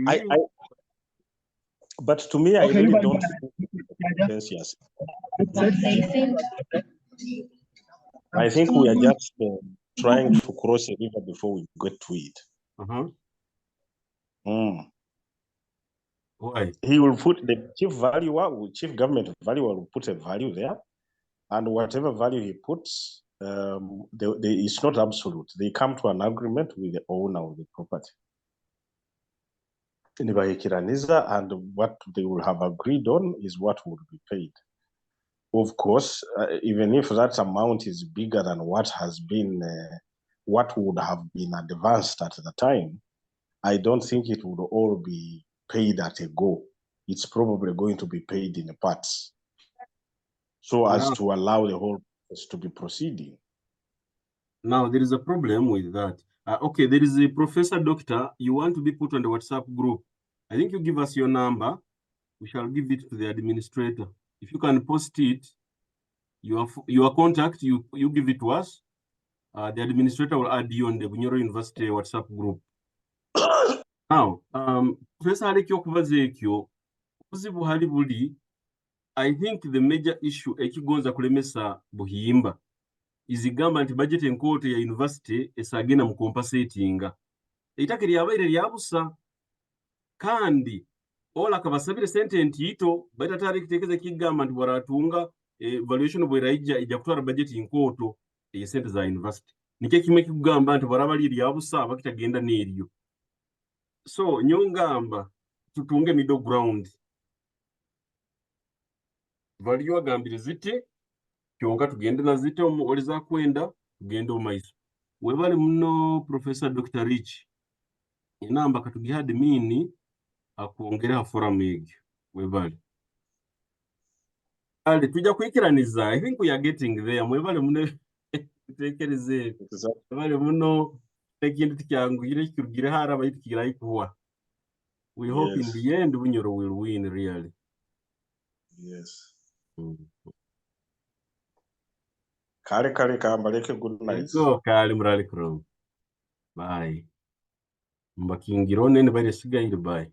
but to me, I really don't think it's contentious. I think we are just trying to cross a river before we get to it. Why? He will put the chief government valuer will put a value there, and whatever value he puts, it's not absolute. They come to an agreement with the owner of the property. And what they will have agreed on is what would be paid. Of course, even if that amount is bigger than what has been, what would have been advanced at the time, I don't think it would all be paid at a go. It's probably going to be paid in parts, so as to allow the whole process to be proceeding. Now, there is a problem with that. Okay, there is a professor doctor. You want to be put on the WhatsApp group. I think you give us your number. We shall give it to the administrator. If you can post it, your contact, you give it to us. The administrator will add you on the Bunyoro University WhatsApp group. Now, Professor Aleki okubaza ekyo obuzibu hali buli. I think the major issue ekigonza kulemesa Buhimba is igamba nti budget enkote ya university esagenda mu compensatinga. Eitake lyabaire lyabusa kandi ola kabasabire sente ntito baita tari kitekeze kigamba nti waratunga valuation bweraija ija kutwara budget enkoto e sente za university. Nike kimwe kigamba nti barabali lyabusa bakitagenda n'eriyo. So nyongamba tutunge middle ground. Value agambire zite kyonka tugende na zite oliza kwenda tugende omaiso. Webale muno Professor Dr. Rich inamba katugihade mini akuongera forum egyo webale. Ale tujja kwikiraniza. I think we are getting there. Webale muno tekereze. Webale muno ekintu kyanguyire kirugira hara bayitikira ikuwa. We hope in the end Bunyoro will win really. Yes. Kale kambaleke good night. So kale murali krom. Bye. Mbakingirone ne bare sigaire bye.